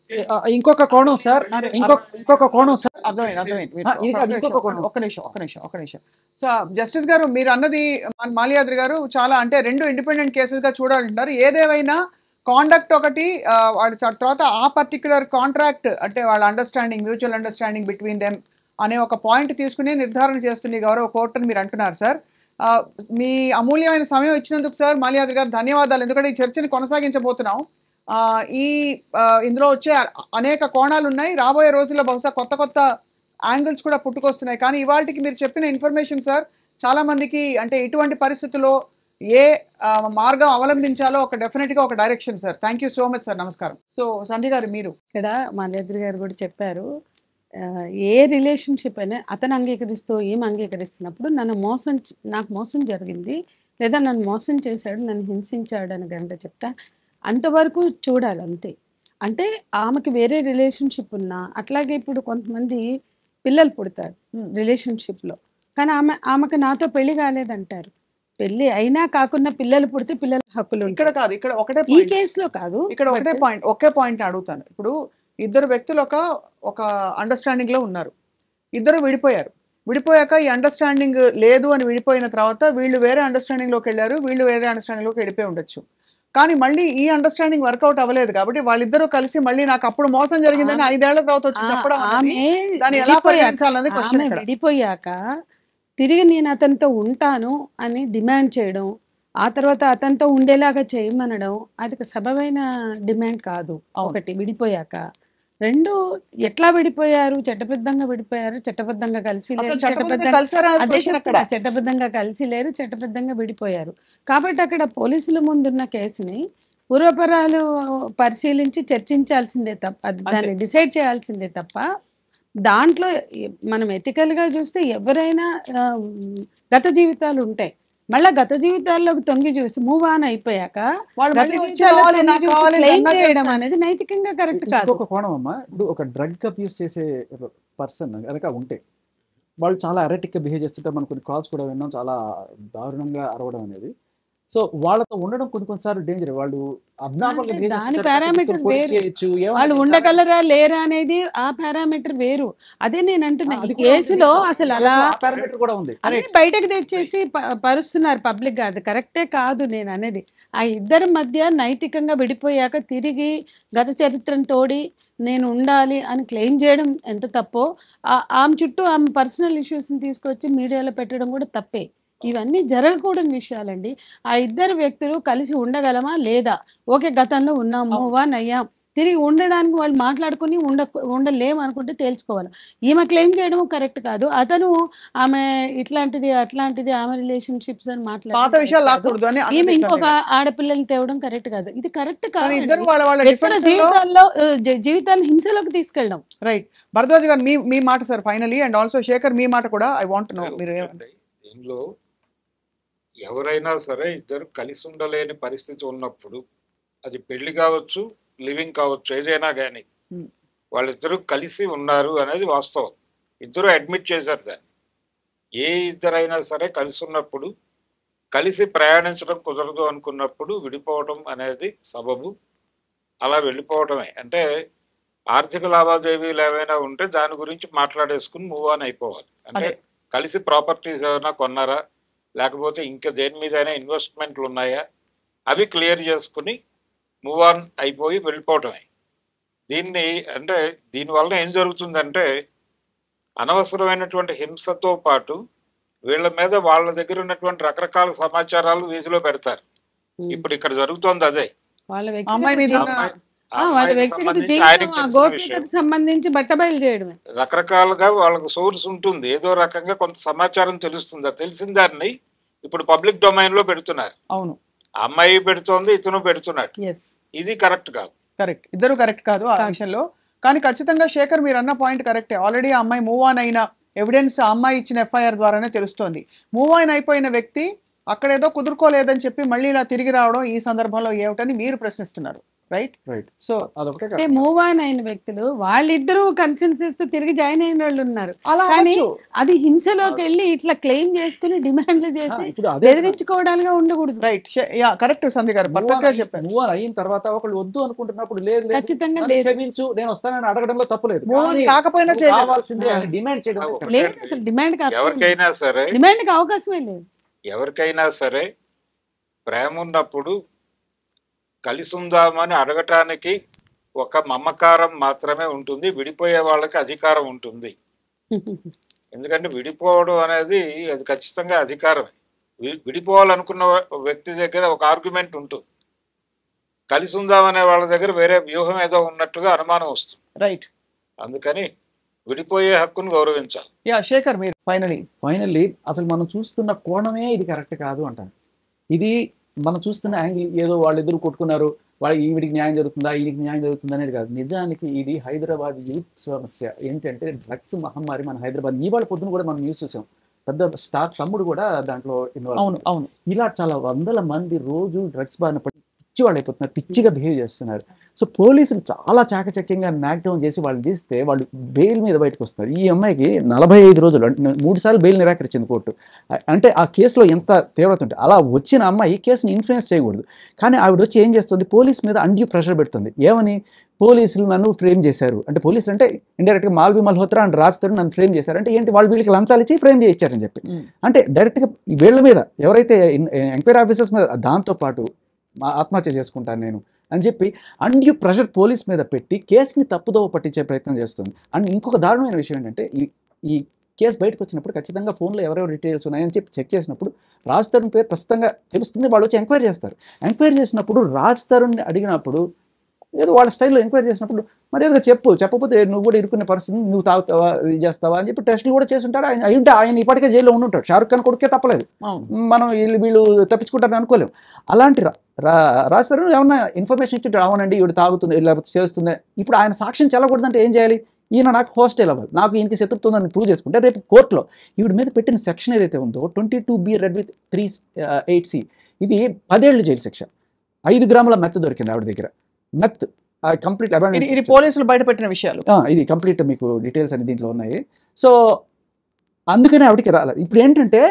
ఇంకొక కోణం సార్, ఇంకొక కోణం సార్. అర్థమైంది. ఇది కాదు, ఇంకొక కోణం. ఒక్క నిమిషం. సో జస్టిస్ గారు, మీరు అన్నది మాల్యాద్రి గారు చాలా, అంటే 2 ఇండిపెండెంట్ కేసెస్ గా చూడాలంటున్నారు. ఏదేమైనా కాండక్ట్ ఒకటి, వాడి తర్వాత ఆ పర్టికులర్ కాంట్రాక్ట్, అంటే వాళ్ళ understanding, mutual understanding between them అనే ఒక పాయింట్ తీసుకుని నిర్ధారణ చేస్తుంది గౌరవ కోర్టు అని మీరు అంటున్నారు సార్. మీ అమూల్యమైన సమయం ఇచ్చినందుకు సార్ మాల్యాద్రి గారు ధన్యవాదాలు. ఎందుకంటే ఈ చర్చని కొనసాగించబోతున్నాం. ఇందులో వచ్చే అనేక కోణాలు ఉన్నాయి. రాబోయే రోజుల్లో బహుశా కొత్త యాంగిల్స్ కూడా పుట్టుకొస్తున్నాయి. కానీ ఇవాళకి మీరు చెప్పిన ఇన్ఫర్మేషన్ సార్ చాలా మందికి, అంటే ఇటువంటి పరిస్థితుల్లో ఏ మార్గం అవలంబించాలో డెఫినెట్గా ఒక direction sir. Thank you so much sir. నమస్కారం. సో సంధ్య గారు, మీరు ఇక్కడ మాల్యాద్రి గారు కూడా చెప్పారు, ఏ రిలేషన్షిప్ అయినా అతను అంగీకరిస్తూ ఏం అంగీకరిస్తున్నప్పుడు నాకు మోసం జరిగింది, లేదా నన్ను మోసం చేశాడు, నన్ను హింసించాడు అని గంట చెప్తా, అంతవరకు చూడాలి అంతే. అంటే ఆమెకి వేరే రిలేషన్షిప్ ఉన్నా, అట్లాగే ఇప్పుడు కొంతమంది పిల్లలు పుడతారు రిలేషన్షిప్లో, కానీ ఆమెకు నాతో పెళ్లి కాలేదంటారు. పెళ్లి అయినా కాకుండా పిల్లలు పుడితే పిల్లల హక్కులు ఇక్కడ కాదు, ఇక్కడ ఒకటే ఈ కేసులో కాదు, ఇక్కడ ఒకే పాయింట్ అడుగుతాను. ఇప్పుడు ఇద్దరు వ్యక్తులు ఒక అండర్స్టాండింగ్ లో ఉన్నారు, ఇద్దరు విడిపోయాక ఈ అండర్స్టాండింగ్ లేదు అని విడిపోయిన తర్వాత వీళ్ళు వేరే అండర్స్టాండింగ్ లోకి వెళ్ళారు, వీళ్ళు వేరే అండర్స్టాండింగ్ లోకి వెళ్ళిపోయి ఉండొచ్చు. కానీ మళ్ళీ ఈ అండర్స్టాండింగ్ వర్కౌట్ అవ్వలేదు కాబట్టి వాళ్ళిద్దరూ కలిసి మళ్ళీ నాకు అప్పుడు మోసం జరిగిందని 5 ఏళ్ల తర్వాత వచ్చి చెప్పడం దాన్ని ఎలా పరిగణించాలన్నది క్వశ్చన్. విడిపోయాక తిరిగి నేను అతనితో ఉంటాను అని డిమాండ్ చేయడం, ఆ తర్వాత అతనితో ఉండేలాగా చేయమనడం, అది సబబైన డిమాండ్ కాదు. ఒకటి విడిపోయాక. 2 ఎట్లా విడిపోయారు? చట్టబద్ధంగా విడిపోయారు, చట్టబద్ధంగా కలిసి లేరు, చట్టబద్ధంగా కలిసి లేరు, చట్టబద్ధంగా విడిపోయారు. కాబట్టి అక్కడ పోలీసుల ముందున్న కేసుని పూర్వపరాలు పరిశీలించి చర్చించాల్సిందే తప్ప, దాన్ని డిసైడ్ చేయాల్సిందే తప్ప, దాంట్లో మనం ఎథికల్గా చూస్తే ఎవరైనా గత జీవితాలు ఉంటాయి, మళ్ళీ గత జీవితాల్లోకి తొంగి చూసి మూవ్ ఆన్ అయిపోయాక క్లెయిమ్ చేయడం అనేది నైతికంగా కరెక్ట్ కాదు. ఒక కోణం అమ్మా, ఇప్పుడు ఒక డ్రగ్ అబ్యూస్ చేసే పర్సన్ కనుక ఉంటే వాళ్ళు చాలా అరెటిక్గా బిహేవ్ చేస్తుంటే మనం కొన్ని కాల్స్ కూడా విన్నాం, చాలా దారుణంగా అరవడం అనేది. సో వాళ్ళతో ఉండడం కొన్నిసార్లు డేంజర్. వాళ్ళు దాని పారామీటర్ వేరు, వాళ్ళు ఉండగలరా లేరా అనేది ఆ పారామీటర్ వేరు. అదే నేను అంటున్నా, కేసులో అసలు అలా బయటకు తెచ్చేసి పరుస్తున్నారు పబ్లిక్ గా, అది కరెక్టే కాదు నేను అనేది. ఆ ఇద్దరి మధ్య నైతికంగా విడిపోయాక తిరిగి గత చరిత్రను తోడి నేను ఉండాలి అని క్లెయిమ్ చేయడం ఎంత తప్పో, ఆమె చుట్టూ ఆమె పర్సనల్ ఇష్యూస్ని తీసుకొచ్చి మీడియాలో పెట్టడం కూడా తప్పే. ఇవన్నీ జరగకూడని విషయాలండి. ఆ ఇద్దరు వ్యక్తులు కలిసి ఉండగలమా లేదా? ఓకే, గతంలో ఉన్నాము, అయ్యాం, తిరిగి ఉండడానికి వాళ్ళు మాట్లాడుకుని ఉండలేము అనుకుంటే తేల్చుకోవాలి. ఈమె క్లెయిమ్ చేయడం కరెక్ట్ కాదు. అతను ఆమె ఇట్లాంటిది అట్లాంటిది ఆమె రిలేషన్షిప్స్ అని మాట్లాడుతూ ఈమె ఇంకొక ఆడపిల్లల్ని తేవడం కరెక్ట్ కాదు. ఇది కరెక్ట్ కాదు. జీవితాలను హింసలోకి తీసుకెళ్ళడం. రైట్. భరద్వాజ్ గారు, మీ మాట sir finally, and also Shekhar మీ మాట కూడా ఐ వాంట్ టు నో. మీరు దీనిలో ఎవరైనా సరే ఇద్దరు కలిసి ఉండలేని పరిస్థితి ఉన్నప్పుడు, అది పెళ్లి కావచ్చు, లివింగ్ కావచ్చు, ఏదైనా కానీ వాళ్ళిద్దరూ కలిసి ఉన్నారు అనేది వాస్తవం. ఇద్దరు అడ్మిట్ చేశారు దాన్ని. ఏ ఇద్దరైనా సరే కలిసి ఉన్నప్పుడు, కలిసి ప్రయాణించడం కుదరదు అనుకున్నప్పుడు విడిపోవడం అనేది సబబు. అలా వెళ్ళిపోవడమే. అంటే ఆర్థిక లావాదేవీలు ఏమైనా ఉంటే దాని గురించి మాట్లాడేసుకుని మూవ్ ఆన్ అయిపోవాలి. అంటే కలిసి ప్రాపర్టీస్ ఏమైనా కొన్నారా, లేకపోతే ఇంకా దేని మీదైనా ఇన్వెస్ట్మెంట్లు ఉన్నాయా, అవి క్లియర్ చేసుకుని మూవ్ ఆన్ అయిపోయి వెళ్ళిపోవటమే. అంటే దీనివల్ల ఏం జరుగుతుందంటే అనవసరమైనటువంటి హింసతో పాటు వీళ్ళ మీద వాళ్ళ దగ్గర ఉన్నటువంటి రకరకాల సమాచారాలు వీధిలో పెడతారు. ఇప్పుడు ఇక్కడ జరుగుతోంది అదే. సంబంధించి బట్టబయలు చేయడమే. రకరకాలుగా వాళ్ళకు సోర్స్ ఉంటుంది, ఏదో రకంగా కొంత సమాచారం తెలుస్తుంది. తెలిసిన దాన్ని ఇప్పుడు పబ్లిక్ డొమైన్ లో పెడుతున్నారు. అవును, అమ్మాయి పెడుతోంది, ఇతను పెడుతున్నాడు. ఇది కరెక్ట్ కాదు. కరెక్ట్, ఇద్దరు కరెక్ట్ కాదు ఆ విషయంలో. కానీ ఖచ్చితంగా శేఖర్ మీరు అన్న పాయింట్ కరెక్టే. ఆల్రెడీ ఆ అమ్మాయి మూవ్ ఆన్ అయిన ఎవిడెన్స్ ఆ అమ్మాయి ఇచ్చిన FIR ద్వారానే తెలుస్తోంది. మూవ్ ఆన్ అయిపోయిన వ్యక్తి అక్కడేదో కుదురుకోలేదని చెప్పి మళ్ళీ ఇలా తిరిగి రావడం ఈ సందర్భంలో ఏమిటని మీరు ప్రశ్నిస్తున్నారు. Right right. సో అదొకటే అంటే మూవ్ ఆన్ అయిన వ్యక్తులు వాళ్ళిద్దరూ కన్సెన్సస్ తో తిరిగి జాయిన్ అయిన వాళ్ళు ఉన్నారు. అలా కానీ అవ్వచ్చు. అది హింసలోకి వెళ్ళి ఇట్లా క్లెయిమ్ చేసుకుని డిమాండ్లు చేసి ఇప్పుడు అదే బెదిరించుకోవడాలుగా ఉండకూడదు. రైట్ యా కరెక్ట్ సంధ్య గారు పర్ఫెక్ట్ గా చెప్పారు. మూవ్ ఆన్ అయిన తర్వాత ఒకళ్ళు వద్దు అనుకుంటున్నప్పుడు లేదు లేదు, ఖచ్చితంగా నన్ను లేదు. క్షమించు నేను వస్తానని అడగడంలో తప్పులేదు. Move on కానీ కాకపోయినా నువ్వు చేయలేదు. కావాల్సిందే అని డిమాండ్ చేయడం ఒకటే లేదు అసలు డిమాండ్ ఎవరికైనా సరే డిమాండ్కి అవకాశమే లేదు. ఎవరికైనా సరే ప్రేమ ఉన్నప్పుడు కలిసి ఉందామని అడగటానికి ఒక మమకారం మాత్రమే ఉంటుంది, విడిపోయే వాళ్ళకి అధికారం ఉంటుంది. ఎందుకంటే విడిపోవడం అనేది అది ఖచ్చితంగా అధికారమే. విడిపోవాలనుకున్న వ్యక్తి దగ్గర ఒక ఆర్గ్యుమెంట్ ఉంటుంది, కలిసి ఉందామనే వాళ్ళ దగ్గర వేరే వ్యూహం ఏదో ఉన్నట్టుగా అనుమానం వస్తుంది. రైట్ అందుకని విడిపోయే హక్కును గౌరవించాలి. యా శేఖర్ మీరు ఫైనల్లీ అసలు మనం చూస్తున్న కోణమే ఇది కరెక్ట్ కాదు అంటాను. ఇది మనం చూస్తున్న యాంగిల్ ఏదో వాళ్ళిద్దరు కొట్టుకున్నారు, వాళ్ళకి ఈవిడికి న్యాయం జరుగుతుందా ఈవిడికి న్యాయం జరుగుతుందా అనేది కాదు. నిజానికి ఇది హైదరాబాద్ యూత్ సమస్య. ఏంటంటే డ్రగ్స్ మహమ్మారి మన హైదరాబాద్. ఇవాళ పొద్దున కూడా మనం న్యూస్ చూసాం, పెద్ద స్టార్ తమ్ముడు కూడా దాంట్లో ఇన్వాల్వ్. అవును అవును ఇలా చాలా వందల మంది రోజు డ్రగ్స్ బారిన పడి పిచ్చి వాళ్ళు అయిపోతున్నారు, పిచ్చిగా బిహేవ్ చేస్తున్నారు. సో పోలీసులు చాలా చాకచక్యంగా నాక్ డౌన్ చేసి వాళ్ళు తీస్తే వాళ్ళు బెయిల్ మీద బయటకు వస్తున్నారు. ఈ అమ్మాయికి 45 రోజులు అంటే 3 సార్లు బెయిల్ నిరాకరించింది కోర్టు. అంటే ఆ కేసులో ఎంత తీవ్రత ఉంటే అలా వచ్చిన అమ్మాయి కేసుని ఇన్ఫ్లుయెన్స్ చేయకూడదు. కానీ ఆవిడ వచ్చి ఏం చేస్తుంది, పోలీస్ మీద అన్డ్యూ ప్రెషర్ పెడుతుంది. ఏమని, పోలీసులు నన్ను ఫ్రేమ్ చేశారు అంటే, పోలీసులు అంటే ఇండైరెక్ట్గా మాల్వి మల్హోత్రా అండ్ రాజ్ తరుణ్ నన్ను ఫ్రేమ్ చేశారు అంటే ఏంటి, వాళ్ళు వీళ్ళకి లంచాలు ఇచ్చి ఫ్రేమ్ చేయించారని చెప్పి. అంటే డైరెక్ట్గా వీళ్ళ మీద ఎవరైతే ఎంక్వైరీ ఆఫీసర్స్ మీద, దాంతోపాటు ఆత్మహత్య చేసుకుంటాను నేను అని చెప్పి అన్డ్యూ ప్రెషర్ పోలీస్ మీద పెట్టి కేసుని తప్పుదోవ పట్టించే ప్రయత్నం చేస్తుంది. అండ్ ఇంకొక దారుణమైన విషయం ఏంటంటే, ఈ కేసు బయటకు వచ్చినప్పుడు ఖచ్చితంగా ఫోన్లో ఎవరెవరు డీటెయిల్స్ ఉన్నాయని చెప్పి చెక్ చేసినప్పుడు రాజ్ తరుణ్ పేరు ప్రస్తుతంగా తెలుస్తుంది. వాళ్ళు వచ్చి ఎంక్వైరీ చేస్తారు. ఎంక్వైరీ చేసినప్పుడు రాజ్ తరుణ్ని అడిగినప్పుడు ఏదో వాళ్ళ స్టైల్లో ఎంక్వైరీ చేసినప్పుడు మరి ఏదో చెప్పకపోతే నువ్వు కూడా ఇరుక్కునే పరిస్థితి, నువ్వు తాగుతావా ఇది చేస్తావా అని చెప్పి టెస్టులు కూడా చేసి ఉంటారు. ఆయన ఇప్పటికే జైల్లో ఉండుంటాడు. షారుఖ్ ఖాన్ కొడుకే తప్పలేదు, మనం వీళ్ళు తప్పించుకుంటారని అనుకోలేము. అలాంటి రాజ్ తరుణ్ ఏమన్నా ఇన్ఫర్మేషన్ ఇచ్చి అవునండి ఈవిడ తాగుతుంది లేకపోతే చేస్తుంది, ఇప్పుడు ఆయన సాక్ష్యం చెల్లకూడదంటే ఏం చేయాలి, ఈయన నాకు హోస్టైల్ అవ్వాలి, నాకు ఇంక శత్రుత్వందని ప్రూవ్ చేసుకుంటే రేపు కోర్టులో ఈవిడ మీద పెట్టిన సెక్షన్ ఏదైతే ఉందో 22B రెడ్ విత్ 3(8)C, ఇది 10 ఏళ్ళు జైలు శిక్ష. 5 గ్రాముల మెత్ దొరికింది ఆవిడ దగ్గర. మెత్ కంప్లీట్ ఇది పోలీసులు బయట పెట్టిన విషయాలు. ఇది కంప్లీట్ మీకు డీటెయిల్స్ అన్ని దీంట్లో ఉన్నాయి. సో అందుకనే ఆవిడకి రాలేదు. ఇప్పుడు ఏంటంటే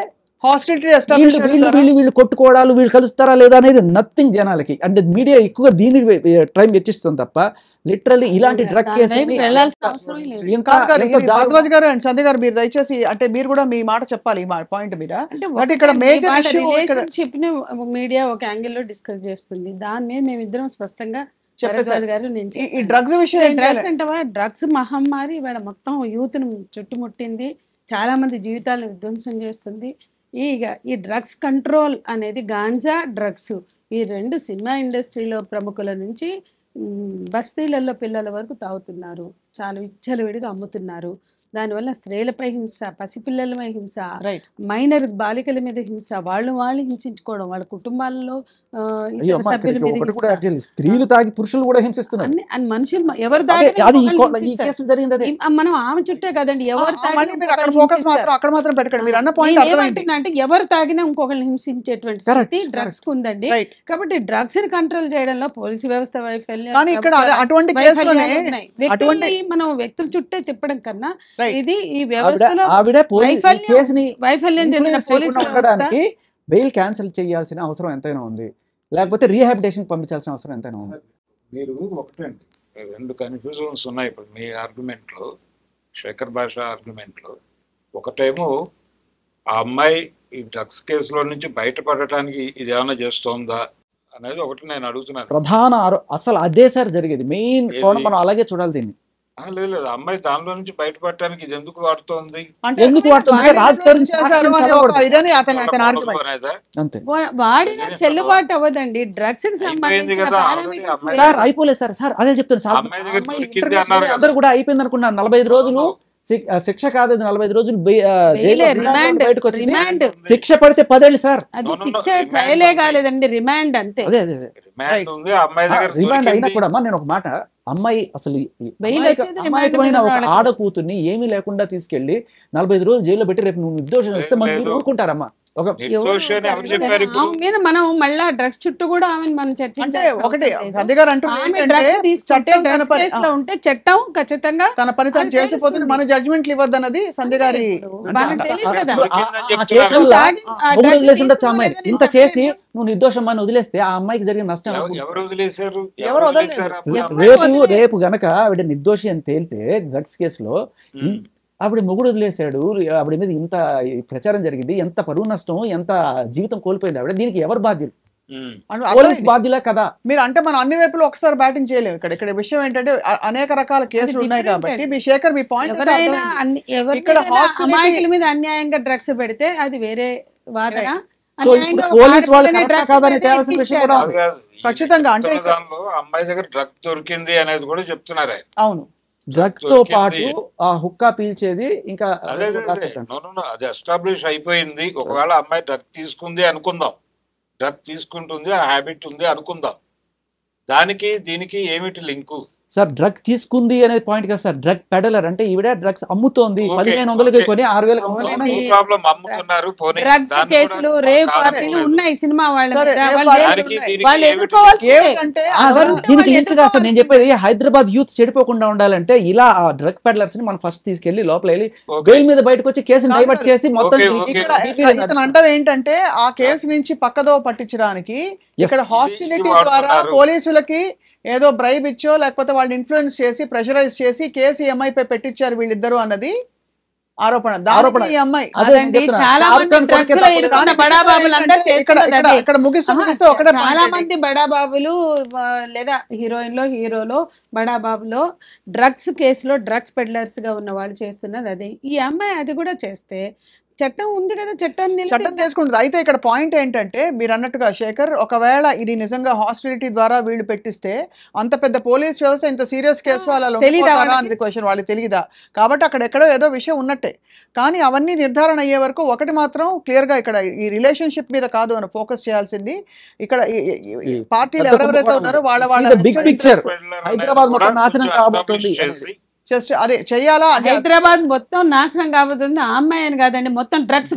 వీళ్ళు కొట్టుకోవడాలు, వీళ్ళు కలుస్తారా లేదా అనేది నథింగ్ జనాలకి. అంటే మీడియా ఎక్కువగా దీనికి టైం వెచ్చిస్తుంది తప్ప లిటరల్లీ ఇలాంటి డ్రగ్ కేసు భారద్వాజ్ గారు అండ్ సంధ్య గారు మీరు దయచేసి అంటే మీరు కూడా మీ మాట చెప్పాలి ఈ పాయింట్ మీద. అంటే ఇక్కడ మేజర్ రిలేషన్షిప్ ని మీడియా ఒక యాంగిల్ లో డిస్కస్ చేస్తుంది. దాన్ని మేమిద్దరం స్పష్టంగా చెప్పేసారు గారు. ఈ డ్రగ్స్ విషయం డ్రగ్స్ అంటే డ్రగ్స్ మహమ్మారి ఇవాళ మొత్తం యూత్ ను చుట్టుముట్టింది, చాలా మంది జీవితాలను విధ్వంసం చేస్తుంది. ఈ డ్రగ్స్ కంట్రోల్ అనేది గాంజా డ్రగ్స్ ఈ రెండు సినిమా ఇండస్ట్రీలో ప్రముఖుల నుంచి బస్తీలలో పిల్లల వరకు తాగుతున్నారు, చాలా విచ్చలవిడిగా అమ్ముతున్నారు. దానివల్ల స్త్రీలపై హింస, పసిపిల్లలపై హింస, మైనర్ బాలికల మీద హింస, వాళ్ళు హింసించుకోవడం, వాళ్ళ కుటుంబాల్లో సభ్యుల మీద స్త్రీలు తాగి పురుషులు కూడా హింసిస్తున్నారు. మనుషులు ఎవరు మనం ఆమె చుట్టే కదండి, ఎవరు అంటే ఎవరు తాగినా ఇంకొకరిని హింసించేటువంటి స్థితి డ్రగ్స్ కు ఉందండి. కాబట్టి డ్రగ్స్ ని కంట్రోల్ చేయడంలో పోలీసు వ్యవస్థ వైఫల్యం, మనం వ్యక్తుల చుట్టే తిప్పడం కన్నా ఇది ఈ వ్యవస్థలో వైఫల్యం చెందిన పోలీసు ఉండడానికి బెయిల్ క్యాన్సిల్ చేయాల్సిన అవసరం ఎంతైనా ఉంది, లేకపోతే రీహాబిలిటేషన్ పంపించాల్సిన అవసరం ఎంతైనా ఉంది. మీరు ఒకటండి, 2 కన్ఫ్యూజన్స్ ఉన్నాయి ఇప్పుడు మీ ఆర్గ్యుమెంట్లో, శేఖర్ భాష ఆర్గ్యుమెంట్లో. ఒకటేమో ఆ అమ్మాయి ఈ డ్రగ్స్ కేసులో నుంచి బయటపడటానికి ఇది ఏమైనా చేస్తోందా అనేది ఒకటి నేను అడుగుతున్నాను. ప్రధాన అసలు అదే సార్ జరిగేది, మెయిన్ కోణం మనం అలాగే చూడాలి దీన్ని. లేదు అమ్మాయి దానిలో నుంచి బయటపడటానికి ఇది ఎందుకు వాడుతోంది, వాడిన చెల్లుబాటు అవ్వదండి. డ్రగ్స్ కి సంబంధించిన అయిపోలేదు సార్ అదే చెప్తాను సార్, అందరూ కూడా అయిపోయింది అనుకున్నారు. 45 రోజులు శిక్ష కాదు, 45 రోజులు బయటకు వచ్చింది. శిక్ష పడితే 10 ఏళ్ళు సార్. అది శిక్ష ట్రయలే కాలేదండి, రిమాండ్ అంతే. రిమాండ్ అయినా కూడా నేను ఒక మాట, అమ్మాయి అసలు అమాయకమైన ఒక ఆడ కూతుర్ని ఏమీ లేకుండా తీసుకెళ్లి 45 రోజులు జైల్లో పెట్టి రేపు నువ్వు నిర్దోషం వస్తే మనం ఊరుకుంటారమ్మా. ఒక నిర్దోషి అని ఎవరు చెప్పారు ఇప్పుడు? ఆమె మీద మనం మళ్ళా డ్రగ్స్ చుట్టూ కూడా ఆమెను మనం అంటే చర్చించాల్సిన ఒకటి అవసరం లేదు. సంధ్య గారు అంటుంది ఆమె ఏంటంటే డ్రగ్స్ తీసుకుంటే చట్టం తన డ్రగ్స్ పని కేసులో ఉంటే చట్టం ఖచ్చితంగా తన పని తను అది చేసిపోతుంది, తెలుస్తుంది. మన జడ్జిమెంట్లు ఇవ్వద్దన్నది సంధ్య గారి మనకు తెలియదు కదా. ఆ కేసు వల్ల మొగుడు వదిలేసి ఉండొచ్చు ఆ అమ్మాయిని. ఇంత చేసి నువ్వు నిర్దోషం అని వదిలేస్తే ఆ అమ్మాయికి జరిగిన నష్టం ఎవరు వదిలేశారు? ఎవరు వదిలేశారు? రేపు గనక ఆవిడ నిర్దోషి అని తేలితే డ్రగ్స్ కేసులో ఆవిడ మొగుడు వదిలేశాడు, ఆవిడ మీద ఇంత ప్రచారం జరిగింది, ఎంత పరువు నష్టం, ఎంత జీవితం కోల్పోయింది ఆవిడ, దీనికి ఎవరు బాధ్యులు? పోలీస్ బాధ్యులే కదా. మీరు అంటే మనం అన్ని వైపులు ఒకసారి బ్యాటింగ్ చేయలేము. ఇక్కడ విషయం ఏంటంటే అనేక రకాల కేసులు ఉన్నాయి కాబట్టి మీ శేఖర్ మీ పాయింట్ ఎవరైనా ఇక్కడ అమాయకుల మీద అన్యాయంగా డ్రగ్స్ పెడితే అది వేరే వాదన. సో ఇప్పుడు పోలీస్ వాళ్ళు కరెక్టా కాదని తేవాల్సిన విషయం కూడా ఉంది. ఖచ్చితంగా అంటే దానిలో అమ్మాయి దగ్గర డ్రగ్ దొరికింది అనేది కూడా చెప్తున్నారే. అవును, డ్రగ్ తో పాటు ఆ హుక్కా పీల్చేది ఇంకా అదే అది ఎస్టాబ్లిష్ అయిపోయింది. ఒకవేళ అమ్మాయి డ్రగ్ తీసుకుంది అనుకుందాం, డ్రగ్ తీసుకుంటుంది, ఆ హ్యాబిట్ ఉంది అనుకుందాం, దానికి దీనికి ఏమిటి లింకు? సార్ డ్రగ్ తీసుకుంది అనే పాయింట్ కదా సార్. డ్రగ్ పెడలర్ అంటే ఈవిడ డ్రగ్స్ అమ్ముతోంది, 1500 కొని 6000 అమ్ముతున్నారు. డ్రగ్స్ కేసులు, రేప్ పార్టీలు ఉన్నాయి సినిమా వాళ్ళ సరే, మీద. రేప్ వాళ్ళు పార్టీలు వాళ్ళు ఎదుర్కోవాల్సిందే. ఏమిటంటే దీనికి లింక్ కాదు సార్. నేను చెప్పేది హైదరాబాద్ యూత్ చెడిపోకుండా ఉండాలంటే ఇలా ఆ డ్రగ్ పెడలర్స్ ని మనం ఫస్ట్ తీసుకెళ్లి లోపల వెళ్ళి బెయిల్ మీద బయటకు వచ్చి కేసుని డైవర్ట్ చేసి మొత్తం ఇతను అంటారు ఏంటంటే ఆ కేసు నుంచి పక్కదో పట్టించడానికి ఇక్కడ హాస్టిలిటీ ద్వారా పోలీసులకి ఏదో బ్రైబ్ ఇచ్చో లేకపోతే వాళ్ళని ఇన్ఫ్లుయెన్స్ చేసి ప్రెషరైజ్ చేసి కేసు ఈ అమ్మాయి పై పెట్టించారు వీళ్ళిద్దరు అన్నది ఆరోపణ. ఈ అమ్మాయి చాలా మంది డ్రగ్స్ లో ఇరుక్కున్న బడాబాబులు అందరూ చేస్తున్నారు అదే. ఇక్కడ ముగిస్తూ ఒకటే చాలా మంది బడాబాబులు లేదా హీరోలో బడాబాబులో డ్రగ్స్ కేసులో డ్రగ్స్ పెడ్లర్స్ గా ఉన్న వాళ్ళు చేస్తున్నది అదే. ఈ అమ్మాయి అది కూడా చేస్తే చట్టం ఉంది కదా, చట్టం చేసుకుంటుంది. అయితే ఇక్కడ పాయింట్ ఏంటంటే మీరు అన్నట్టుగా శేఖర్, ఒకవేళ ఇది నిజంగా హాస్టిలిటీ ద్వారా వీళ్ళు పెట్టిస్తే అంత పెద్ద పోలీస్ వ్యవస్థ ఇంత సీరియస్ కేసు వాళ్ళు అనేది క్వశ్చన్ వాళ్ళకి తెలియదా? కాబట్టి అక్కడ ఎక్కడో ఏదో విషయం ఉన్నట్టే. కానీ అవన్నీ నిర్ధారణ అయ్యే వరకు ఒకటి మాత్రం క్లియర్ గా ఇక్కడ ఈ రిలేషన్షిప్ మీద కాదు అని ఫోకస్ చేయాల్సింది. ఇక్కడ పార్టీలు ఎవరెవరైతే ఉన్నారో వాళ్ళ బిగ్ పిక్చర్ హైదరాబాద్ మొత్తం నాశనం కాబోతుంది. జస్ట్ అదే చెయ్యాలా? హైదరాబాద్ మొత్తం నాశనం కాబోతుంది. ఆ అమ్మాయి అని కాదండి, మొత్తం డ్రగ్స్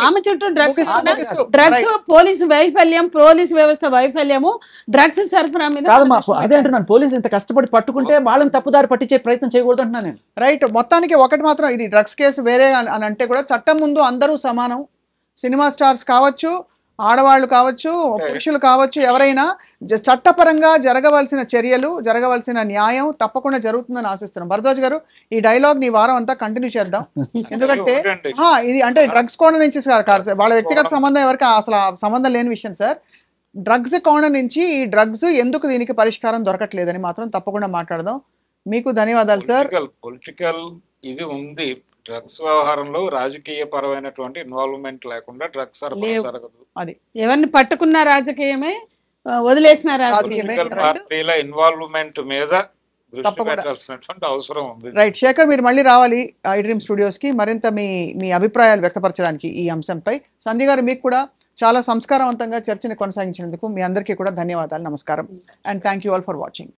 ఆమె చుట్టూ డ్రగ్స్ పోలీసు వైఫల్యం, పోలీసు వ్యవస్థ వైఫల్యము, డ్రగ్స్ సరఫరా మీద. అదే అంటున్నాను, పోలీసులు ఇంత కష్టపడి పట్టుకుంటే వాళ్ళని తప్పుదారి పట్టించే ప్రయత్నం చేయకూడదు అంటున్నాను నేను. రైట్. మొత్తానికి ఒకటి మాత్రం, ఇది డ్రగ్స్ కేసు వేరే అని అంటే కూడా చట్టం ముందు అందరూ సమానం. సినిమా స్టార్స్ కావచ్చు, ఆడవాళ్ళు కావచ్చు, పురుషులు కావచ్చు, ఎవరైనా చట్టపరంగా జరగవలసిన చర్యలు, జరగవలసిన న్యాయం తప్పకుండా జరుగుతుందని ఆశిస్తున్నాం. భరద్వాజ్ గారు, ఈ డైలాగ్ నీ వారం అంతా కంటిన్యూ చేద్దాం. ఎందుకంటే ఇది అంటే డ్రగ్స్ కోణం నుంచి వాళ్ళ వ్యక్తిగత సంబంధం ఎవరికి అసలు సంబంధం లేని విషయం సార్. డ్రగ్స్ కోణం నుంచి ఈ డ్రగ్స్ ఎందుకు దీనికి పరిష్కారం దొరకట్లేదని మాత్రం తప్పకుండా మాట్లాడదాం. మీకు ధన్యవాదాలు సార్. పొలిటికల్ ఇది ఉంది డ్రగ్స్ వ్యవహారంలో, రాజకీయ పరమైనటువంటి ఇన్వాల్వ్మెంట్ లేకుండా డ్రగ్స్ జరగదు. అది ఎవరిని పట్టుకున్న రాజకీయమే, వదిలేసిన రాజకీయమే. పార్టీల ఇన్వాల్వ్మెంట్ మీద దృష్టి పెట్టాల్సినటువంటి అవసరం ఉంది. రైట్. శేఖర్, మీరు మళ్ళీ రావాలి ఐ డ్రీమ్ స్టూడియోస్ కి మరింత మీ అభిప్రాయాలు వ్యక్తపరచడానికి ఈ అంశంపై. సంధ్య గారు, మీకు కూడా చాలా సంస్కారవంతంగా చర్చని కొనసాగించినందుకు మీ అందరికీ కూడా ధన్యవాదాలు. నమస్కారం and thank you all for watching.